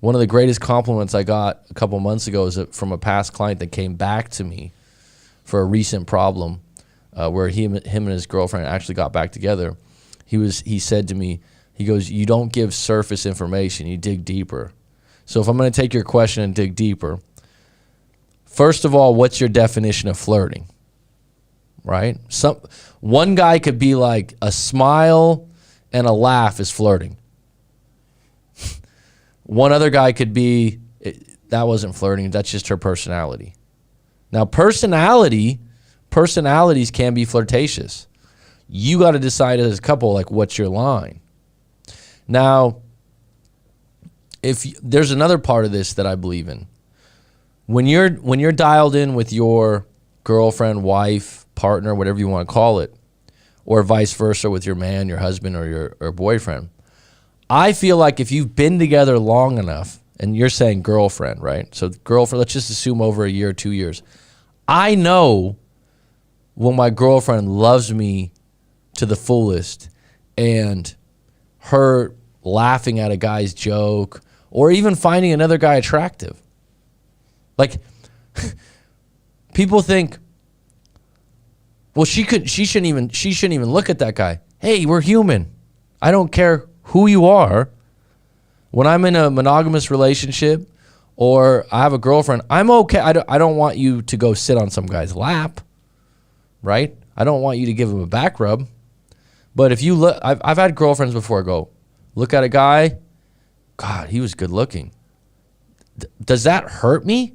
One of the greatest compliments I got a couple months ago is from a past client that came back to me for a recent problem where him and his girlfriend actually got back together. He said to me, he goes, "You don't give surface information, you dig deeper." So if I'm going to take your question and dig deeper, first of all, what's your definition of flirting? Right? One guy could be like, a smile and a laugh is flirting. One other guy could be, that wasn't flirting, that's just her personality. Now, personalities can be flirtatious. You got to decide as a couple, like, what's your line? Now, there's another part of this that I believe in. When you're dialed in with your girlfriend, wife, partner, whatever you want to call it, or vice versa with your man, your husband, or your boyfriend, I feel like if you've been together long enough, and you're saying girlfriend, right? So girlfriend, let's just assume over a year, 2 years. I know when my girlfriend loves me to the fullest and her laughing at a guy's joke or even finding another guy attractive. Like, people think, well, she shouldn't even look at that guy. Hey, we're human. I don't care who you are. When I'm in a monogamous relationship or I have a girlfriend, I'm okay. I don't want you to go sit on some guy's lap, right? I don't want you to give him a back rub. But if you look, I've had girlfriends before go, look at a guy, God, he was good looking. Does that hurt me?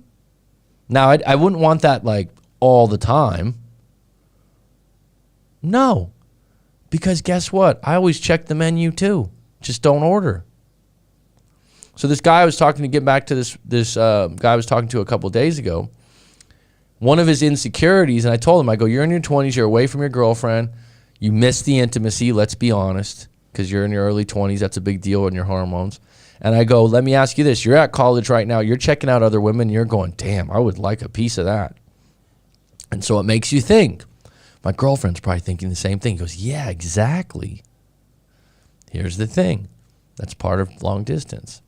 Now, I wouldn't want that like all the time. No, because guess what? I always check the menu too. Just don't order. So this guy I was talking to, get back to this guy I was talking to a couple of days ago, one of his insecurities, and I told him, I go, you're in your 20s, you're away from your girlfriend, you miss the intimacy, let's be honest, because you're in your early 20s, that's a big deal in your hormones. And I go, let me ask you this, you're at college right now, you're checking out other women, you're going, damn, I would like a piece of that. And so it makes you think, my girlfriend's probably thinking the same thing. He goes, yeah, exactly. Here's the thing. That's part of long distance.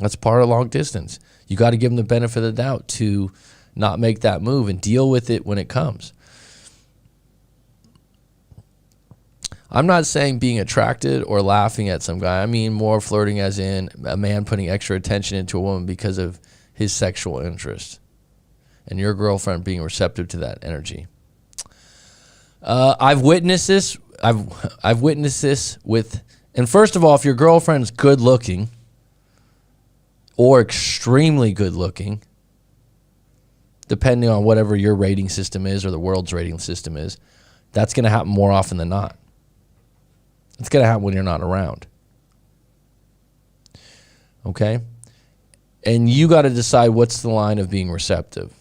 That's part of long distance. You got to give them the benefit of the doubt to not make that move and deal with it when it comes. I'm not saying being attracted or laughing at some guy. I mean more flirting as in a man putting extra attention into a woman because of his sexual interest and your girlfriend being receptive to that energy. I've witnessed this. I've witnessed this with, and first of all, if your girlfriend's good looking or extremely good looking, depending on whatever your rating system is or the world's rating system is, that's going to happen more often than not. It's going to happen when you're not around. Okay? And you got to decide what's the line of being receptive.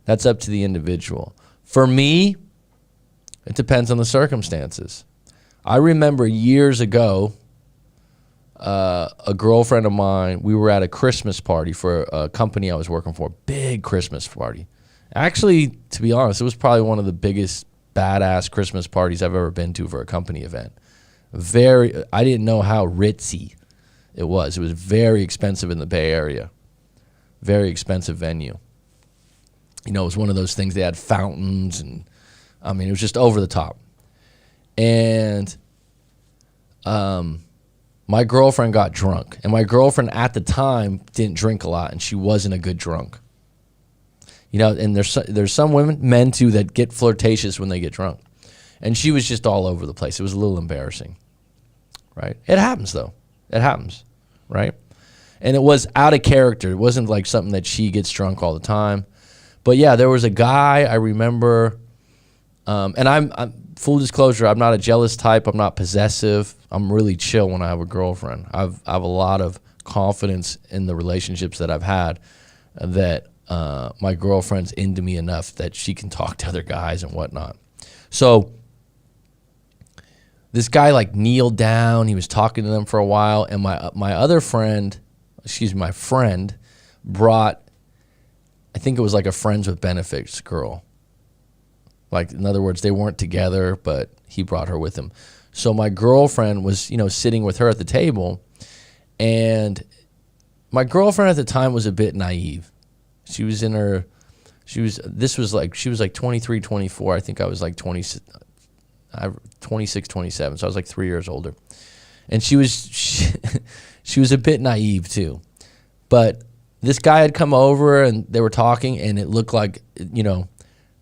That's up to the individual. For me, it depends on the circumstances. I remember years ago, a girlfriend of mine, we were at a Christmas party for a company I was working for, big Christmas party. Actually, to be honest, it was probably one of the biggest badass Christmas parties I've ever been to for a company event. I didn't know how ritzy it was. It was very expensive in the Bay Area. Very expensive venue. You know, it was one of those things, they had fountains and, I mean, it was just over the top. And my girlfriend got drunk. And my girlfriend at the time didn't drink a lot, and she wasn't a good drunk. You know, and there's some women, men too, that get flirtatious when they get drunk. And she was just all over the place. It was a little embarrassing, right? It happens, though. It happens, right? And it was out of character. It wasn't like something that she gets drunk all the time. But yeah, there was a guy I remember, and I'm full disclosure, I'm not a jealous type. I'm not possessive. I'm really chill when I have a girlfriend. I have a lot of confidence in the relationships that I've had that my girlfriend's into me enough that she can talk to other guys and whatnot. So this guy like kneeled down. He was talking to them for a while, and my friend brought, I think it was like a friends with benefits girl. Like, in other words, they weren't together, but he brought her with him. So my girlfriend was, sitting with her at the table, and my girlfriend at the time was a bit naive. She was like 23, 24. I think I was like 26, 27. So I was like 3 years older. And she was a bit naive too. But this guy had come over and they were talking, and it looked like, the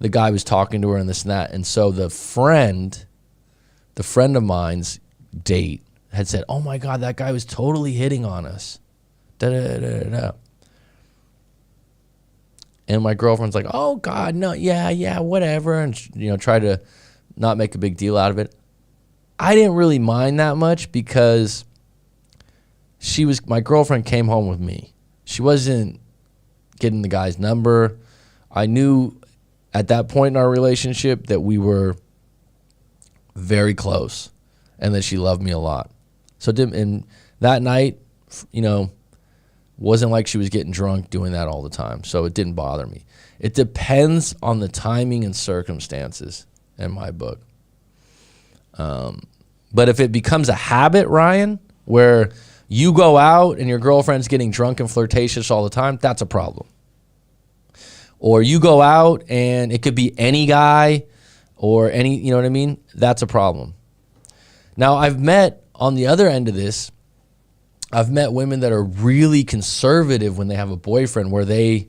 guy was talking to her and this and that. And so the friend of mine's date had said, "Oh my God, that guy was totally hitting on us." Da, da, da, da, da. And my girlfriend's like, "Oh God, no, yeah, whatever," and try to not make a big deal out of it. I didn't really mind that much because my girlfriend came home with me. She wasn't getting the guy's number. I knew at that point in our relationship that we were very close and that she loved me a lot. So and that night, wasn't like she was getting drunk doing that all the time. So it didn't bother me. It depends on the timing and circumstances in my book. But if it becomes a habit, Ryan, where you go out and your girlfriend's getting drunk and flirtatious all the time, that's a problem. Or you go out and it could be any guy or any, you know what I mean? That's a problem. Now, I've met on the other end of this, I've met women that are really conservative when they have a boyfriend, where they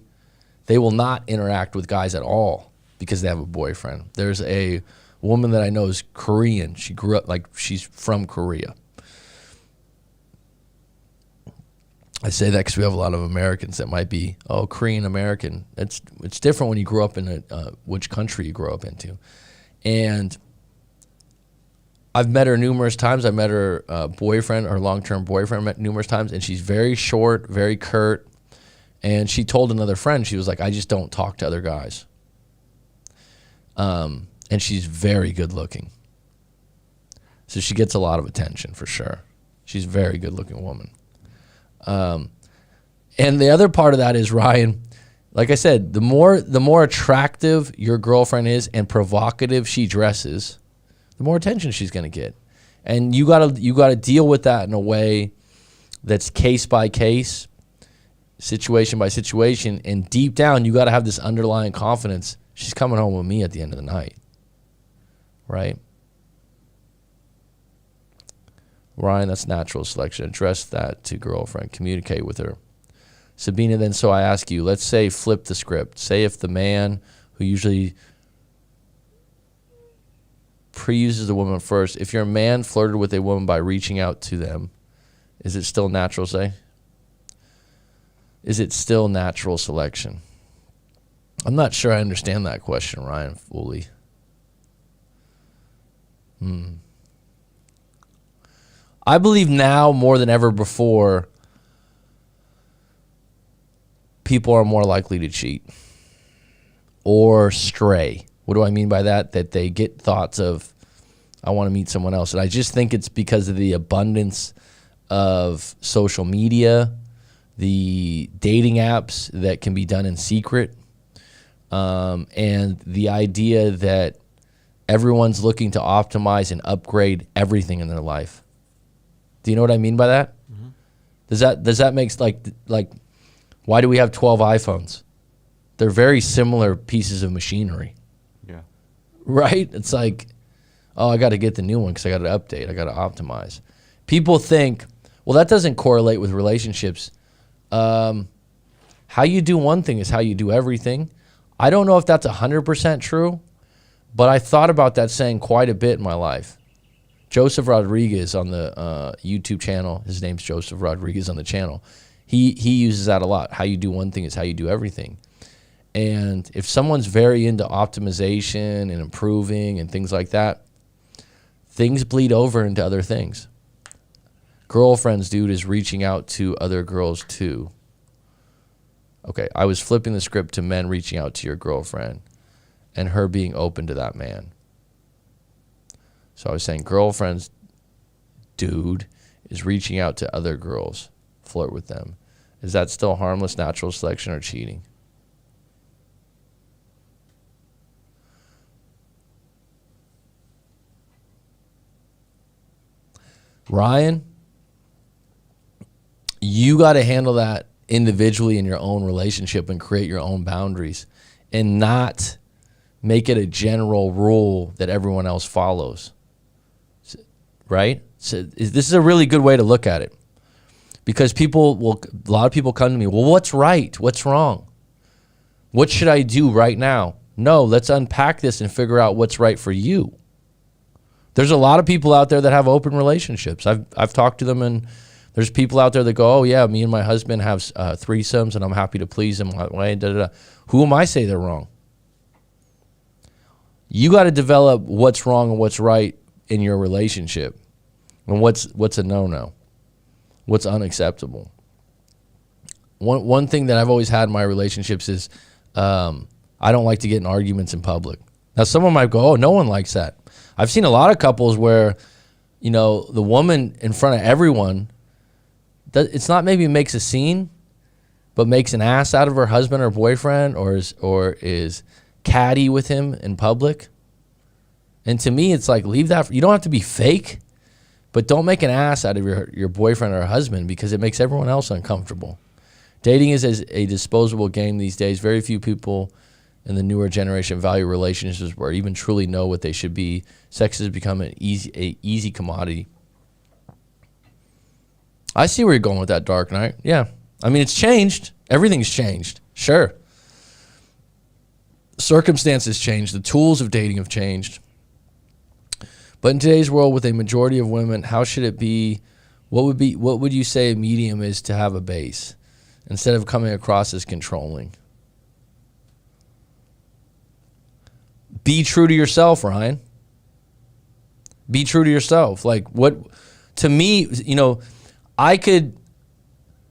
will not interact with guys at all because they have a boyfriend. There's a woman that I know is Korean. She grew up, she's from Korea. I say that because we have a lot of Americans that might be, Korean American. It's different when you grow up in which country you grow up into. And I've met her numerous times. I met her boyfriend, her long-term boyfriend, numerous times, and she's very short, very curt. And she told another friend, she was like, "I just don't talk to other guys." And she's very good looking. So she gets a lot of attention for sure. She's a very good looking woman. And the other part of that is, Ryan, like I said, the more attractive your girlfriend is and provocative she dresses, the more attention she's going to get. And you gotta deal with that in a way that's case by case, situation by situation. And deep down, you got to have this underlying confidence. She's coming home with me at the end of the night, right? Ryan, that's natural selection. Address that to girlfriend. Communicate with her. Sabina, then, so I ask you, let's say flip the script. Say if the man who usually pre-uses the woman first, if your man flirted with a woman by reaching out to them, is it still natural, say? Is it still natural selection? I'm not sure I understand that question, Ryan, fully. I believe now more than ever before, people are more likely to cheat or stray. What do I mean by that? That they get thoughts of, I want to meet someone else. And I just think it's because of the abundance of social media, the dating apps that can be done in secret, and the idea that everyone's looking to optimize and upgrade everything in their life. Do you know what I mean by that? Mm-hmm. Does that make like why do we have 12 iPhones? They're very similar pieces of machinery. Yeah. Right? It's like, I got to get the new one because I got to update. I got to optimize. People think, well, that doesn't correlate with relationships. How you do one thing is how you do everything. I don't know if that's 100% true, but I thought about that saying quite a bit in my life. Joseph Rodriguez on the YouTube channel, his name's Joseph Rodriguez on the channel, he uses that a lot. How you do one thing is how you do everything. And if someone's very into optimization and improving and things like that, things bleed over into other things. Girlfriends, dude, is reaching out to other girls too. Okay, I was flipping the script to men reaching out to your girlfriend and her being open to that man. So I was saying girlfriends, dude, is reaching out to other girls, flirt with them. Is that still harmless, natural selection, or cheating? Ryan, you got to handle that individually in your own relationship and create your own boundaries and not make it a general rule that everyone else follows. Right? So this is a really good way to look at it, because a lot of people come to me, well, what's right? What's wrong? What should I do right now? No, let's unpack this and figure out what's right for you. There's a lot of people out there that have open relationships. I've talked to them, and there's people out there that go, oh yeah, me and my husband have threesomes and I'm happy to please them that way. Da, da, da. Who am I to say they're wrong? You got to develop what's wrong and what's right in your relationship, and what's a no-no, what's unacceptable. One thing that I've always had in my relationships is I don't like to get in arguments in public. Now, someone might go, oh, no one likes that. I've seen a lot of couples where, the woman in front of everyone, it's not maybe makes a scene, but makes an ass out of her husband or boyfriend, or is catty with him in public. And to me, it's like, leave that. You don't have to be fake, but don't make an ass out of your boyfriend or husband, because it makes everyone else uncomfortable. Dating is a disposable game these days. Very few people in the newer generation value relationships or even truly know what they should be. Sex has become an easy commodity. I see where you're going with that, Dark Knight. Yeah. I mean, it's changed. Everything's changed. Sure. Circumstances changed. The tools of dating have changed. But in today's world, with a majority of women, how should it be? What would you say a medium is to have a base, instead of coming across as controlling? Be true to yourself, Ryan. Be true to yourself. Like, to me,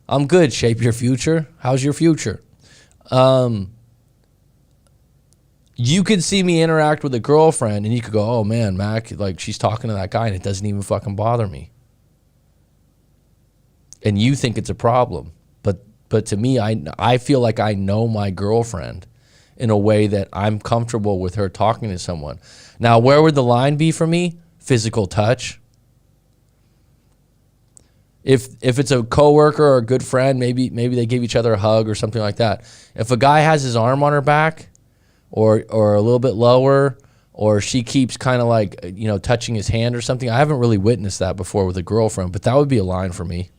I'm good. Shape your future. How's your future? You could see me interact with a girlfriend and you could go, oh man, Mac, like she's talking to that guy and it doesn't even fucking bother me. And you think it's a problem. But to me, I feel like I know my girlfriend in a way that I'm comfortable with her talking to someone. Now, where would the line be for me? Physical touch. If it's a coworker or a good friend, maybe they give each other a hug or something like that. If a guy has his arm on her back or a little bit lower, or she keeps kind of like, touching his hand or something, I haven't really witnessed that before with a girlfriend, but that would be a line for me.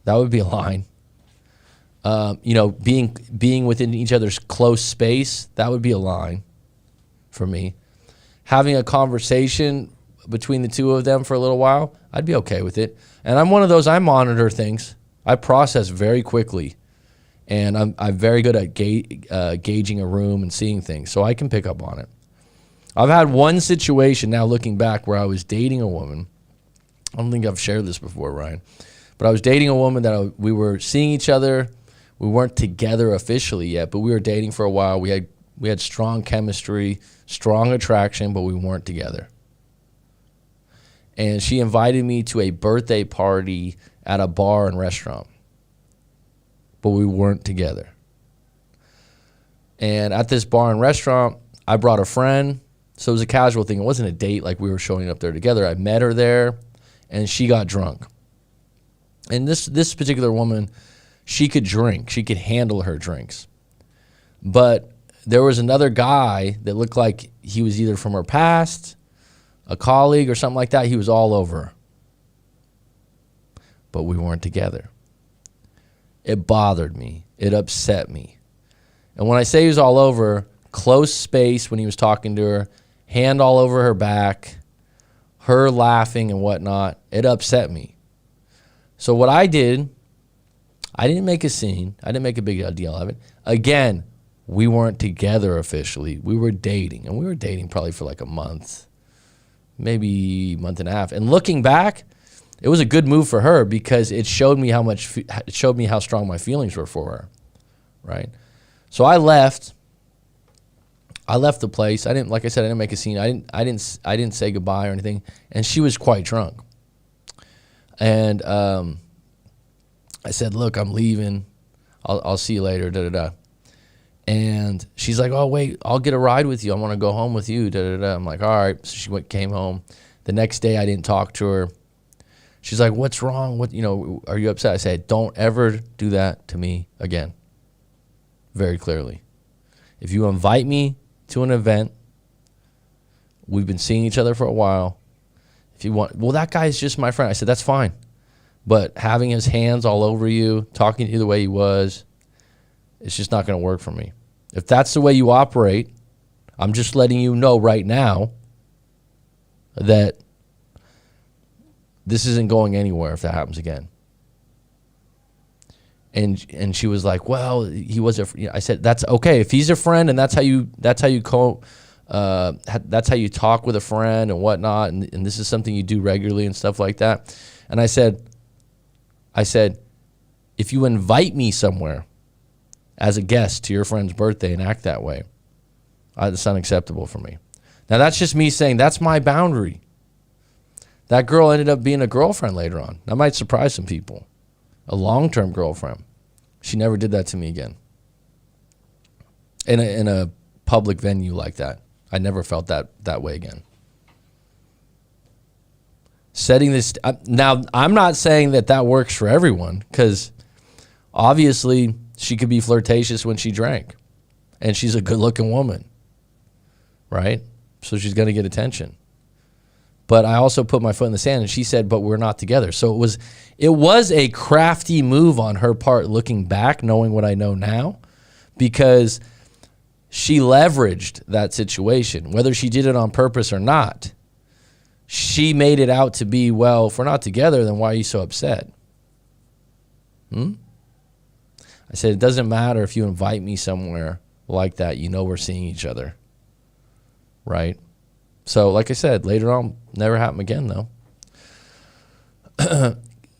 That would be a line. Being within each other's close space, that would be a line for me. Having a conversation between the two of them for a little while, I'd be okay with it. And I'm one of those, I monitor things. I process very quickly. And I'm very good at gauging a room and seeing things, so I can pick up on it. I've had one situation now looking back where I was dating a woman. I don't think I've shared this before, Ryan. But I was dating a woman that we were seeing each other. We weren't together officially yet, but we were dating for a while. We had strong chemistry, strong attraction, but we weren't together. And she invited me to a birthday party at a bar and restaurant, but we weren't together. And at this bar and restaurant, I brought a friend. So it was a casual thing. It wasn't a date like we were showing up there together. I met her there, and she got drunk. And this particular woman, she could drink. She could handle her drinks. But there was another guy that looked like he was either from her past, a colleague or something like that. He was all over her. But we weren't together. It bothered me. It upset me. And when I say he was all over, close space when he was talking to her, hand all over her back, her laughing and whatnot, it upset me. So what I did, I didn't make a scene. I didn't make a big deal of it. Again, we weren't together officially. We were dating, and we were dating probably for like a month, maybe a month and a half. And looking back, it was a good move for her because it showed me how strong my feelings were for her, right? So I left the place. I didn't, like I said, I didn't make a scene. I didn't say goodbye or anything. And she was quite drunk. And I said, "Look, I'm leaving. I'll see you later." Da da da. And she's like, "Oh wait, I'll get a ride with you. I want to go home with you." Da da da. I'm like, "All right." So she came home. The next day, I didn't talk to her. She's like, what's wrong? What, are you upset? I said, don't ever do that to me again. Very clearly. If you invite me to an event, we've been seeing each other for a while. If you want, well, that guy's just my friend. I said, that's fine. But having his hands all over you, talking to you the way he was, it's just not going to work for me. If that's the way you operate, I'm just letting you know right now that this isn't going anywhere if that happens again. And she was like, well, he was I said, that's okay. If he's a friend and that's how you talk with a friend and whatnot, and this is something you do regularly and stuff like that. And I said, if you invite me somewhere as a guest to your friend's birthday and act that way, that's unacceptable for me. Now, that's just me saying that's my boundary. That girl ended up being a girlfriend later on. That might surprise some people. A long-term girlfriend. She never did that to me again. In a public venue like that. I never felt that way again. Setting this... Now, I'm not saying that works for everyone, because obviously she could be flirtatious when she drank. And she's a good-looking woman. Right? So she's going to get attention. But I also put my foot in the sand, and she said, but we're not together. So it was a crafty move on her part, looking back, knowing what I know now, because she leveraged that situation. Whether she did it on purpose or not, she made it out to be, well, if we're not together, then why are you so upset? I said, it doesn't matter if you invite me somewhere like that. We're seeing each other. Right? So, like I said, later on, never happened again, though.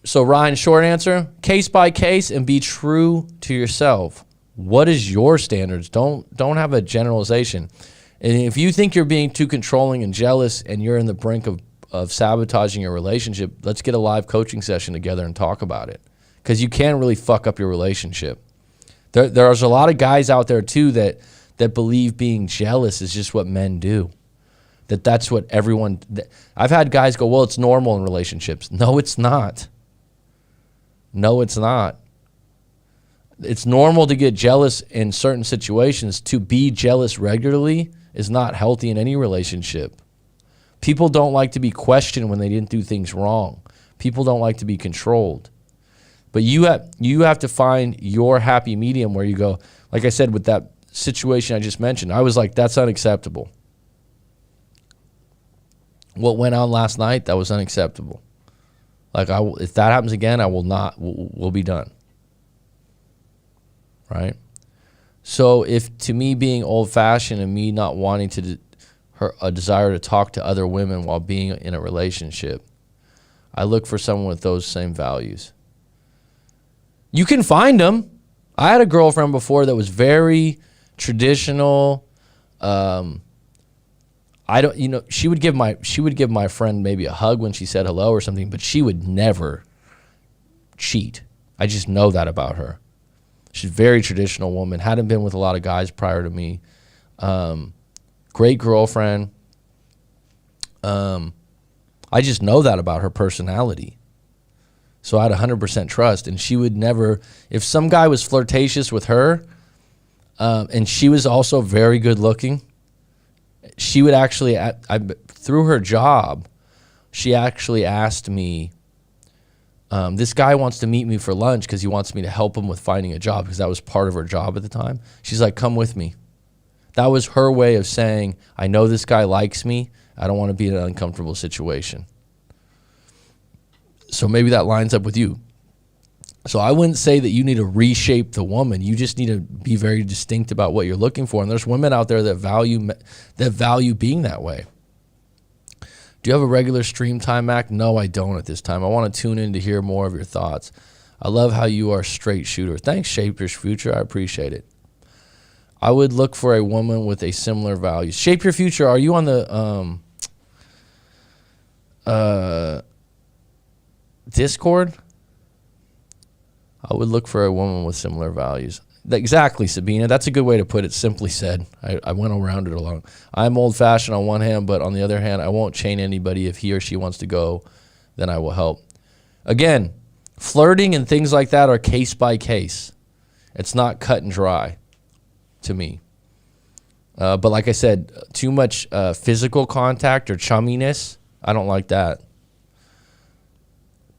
So, Ryan, short answer, case by case, and be true to yourself. What is your standards? Don't have a generalization. And if you think you're being too controlling and jealous and you're in the brink of sabotaging your relationship, let's get a live coaching session together and talk about it. Because you can really fuck up your relationship. There's a lot of guys out there, too, that believe being jealous is just what men do. That's what everyone... I've had guys go, well, it's normal in relationships. No, it's not. No, it's not. It's normal to get jealous in certain situations. To be jealous regularly is not healthy in any relationship. People don't like to be questioned when they didn't do things wrong. People don't like to be controlled. But you have to find your happy medium where you go, like I said, with that situation I just mentioned, I was like, that's unacceptable. What went on last night, that was unacceptable. Like, if that happens again, I will not, we'll be done. Right? So if to me being old-fashioned and me not wanting a desire to talk to other women while being in a relationship, I look for someone with those same values. You can find them. I had a girlfriend before that was very traditional. She would give my friend maybe a hug when she said hello or something, but she would never cheat. I just know that about her. She's a very traditional woman. Hadn't been with a lot of guys prior to me. Great girlfriend. I just know that about her personality. So I had 100% trust, and she would never, if some guy was flirtatious with her, and she was also very good looking, she would actually, through her job, she actually asked me, this guy wants to meet me for lunch because he wants me to help him with finding a job, because that was part of her job at the time. She's like, come with me. That was her way of saying, I know this guy likes me. I don't want to be in an uncomfortable situation. So maybe that lines up with you. So I wouldn't say that you need to reshape the woman. You just need to be very distinct about what you're looking for. And there's women out there that value being that way. Do you have a regular stream time, Mac? No, I don't at this time. I want to tune in to hear more of your thoughts. I love how you are a straight shooter. Thanks, Shape Your Future. I appreciate it. I would look for a woman with a similar value. Shape Your Future, are you on the Discord? I would look for a woman with similar values. Exactly, Sabina. That's a good way to put it, simply said. I went around it along. I'm old-fashioned on one hand, but on the other hand, I won't chain anybody. If he or she wants to go, then I will help. Again, flirting and things like that are case by case. It's not cut and dry to me. But like I said, too much physical contact or chumminess, I don't like that.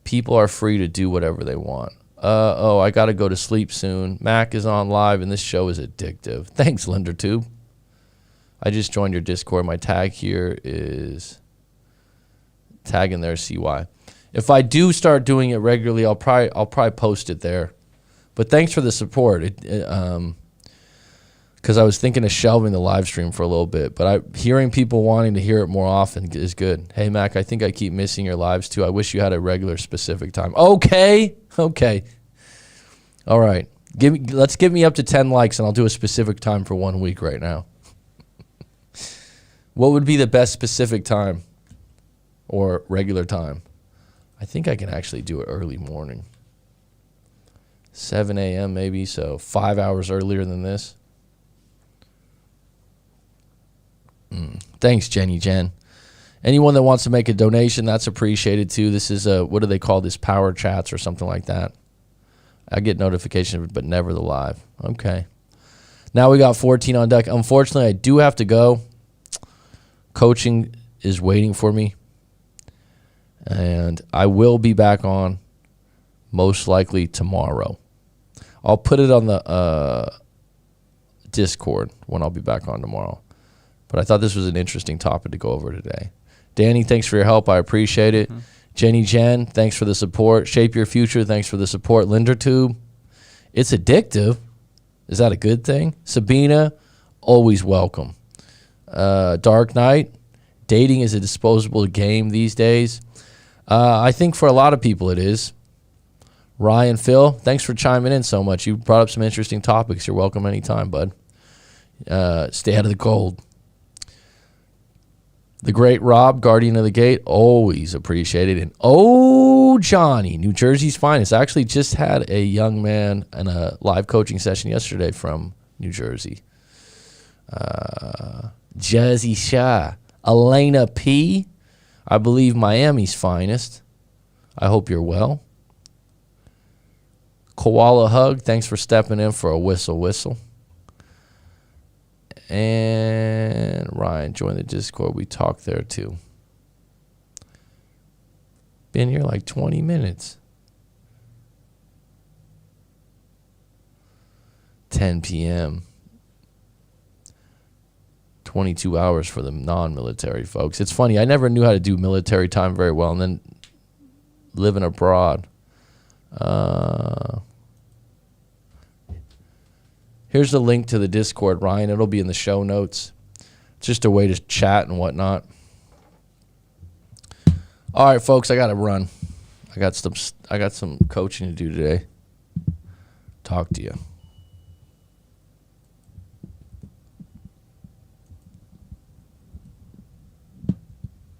People are free to do whatever they want. I got to go to sleep soon. Mac is on live, and this show is addictive. Thanks, LenderTube. I just joined your Discord. My tag here is tag in there, CY. If I do start doing it regularly, I'll probably post it there. But thanks for the support. Because I was thinking of shelving the live stream for a little bit, but hearing people wanting to hear it more often is good. Hey, Mac, I think I keep missing your lives too. I wish you had a regular specific time. Okay. All right. Let's get me up to 10 likes, and I'll do a specific time for 1 week right now. What would be the best specific time or regular time? I think I can actually do it early morning. 7 a.m. maybe, so 5 hours earlier than this. Thanks, Jenny Jen. Anyone that wants to make a donation, that's appreciated too. This is what do they call this? Power chats or something like that. I get notifications, but never the live. Okay. Now we got 14 on deck. Unfortunately, I do have to go. Coaching is waiting for me. And I will be back on most likely tomorrow. I'll put it on the Discord when I'll be back on tomorrow. But I thought this was an interesting topic to go over today. Danny, thanks for your help. I appreciate it. Jenny Jen, thanks for the support. Shape Your Future, thanks for the support. LenderTube, it's addictive. Is that a good thing? Sabina, always welcome. Dark Knight, dating is a disposable game these days. I think for a lot of people it is. Ryan, Phil, thanks for chiming in so much. You brought up some interesting topics. You're welcome anytime, bud. Stay out of the cold. The great Rob, Guardian of the Gate, always appreciated. And Johnny, New Jersey's finest. I actually just had a young man in a live coaching session yesterday from New Jersey. Jersey Shah. Elena P., I believe Miami's finest. I hope you're well. Koala Hug, thanks for stepping in for a whistle. And Ryan, join the Discord. We talked there too. Been here like 20 minutes. 10 p.m. 22 hours for the non-military folks. It's funny. I never knew how to do military time very well, and then living abroad. Here's the link to the Discord, Ryan. It'll be in the show notes. It's just a way to chat and whatnot. All right, folks, I got to run. I got some coaching to do today. Talk to you.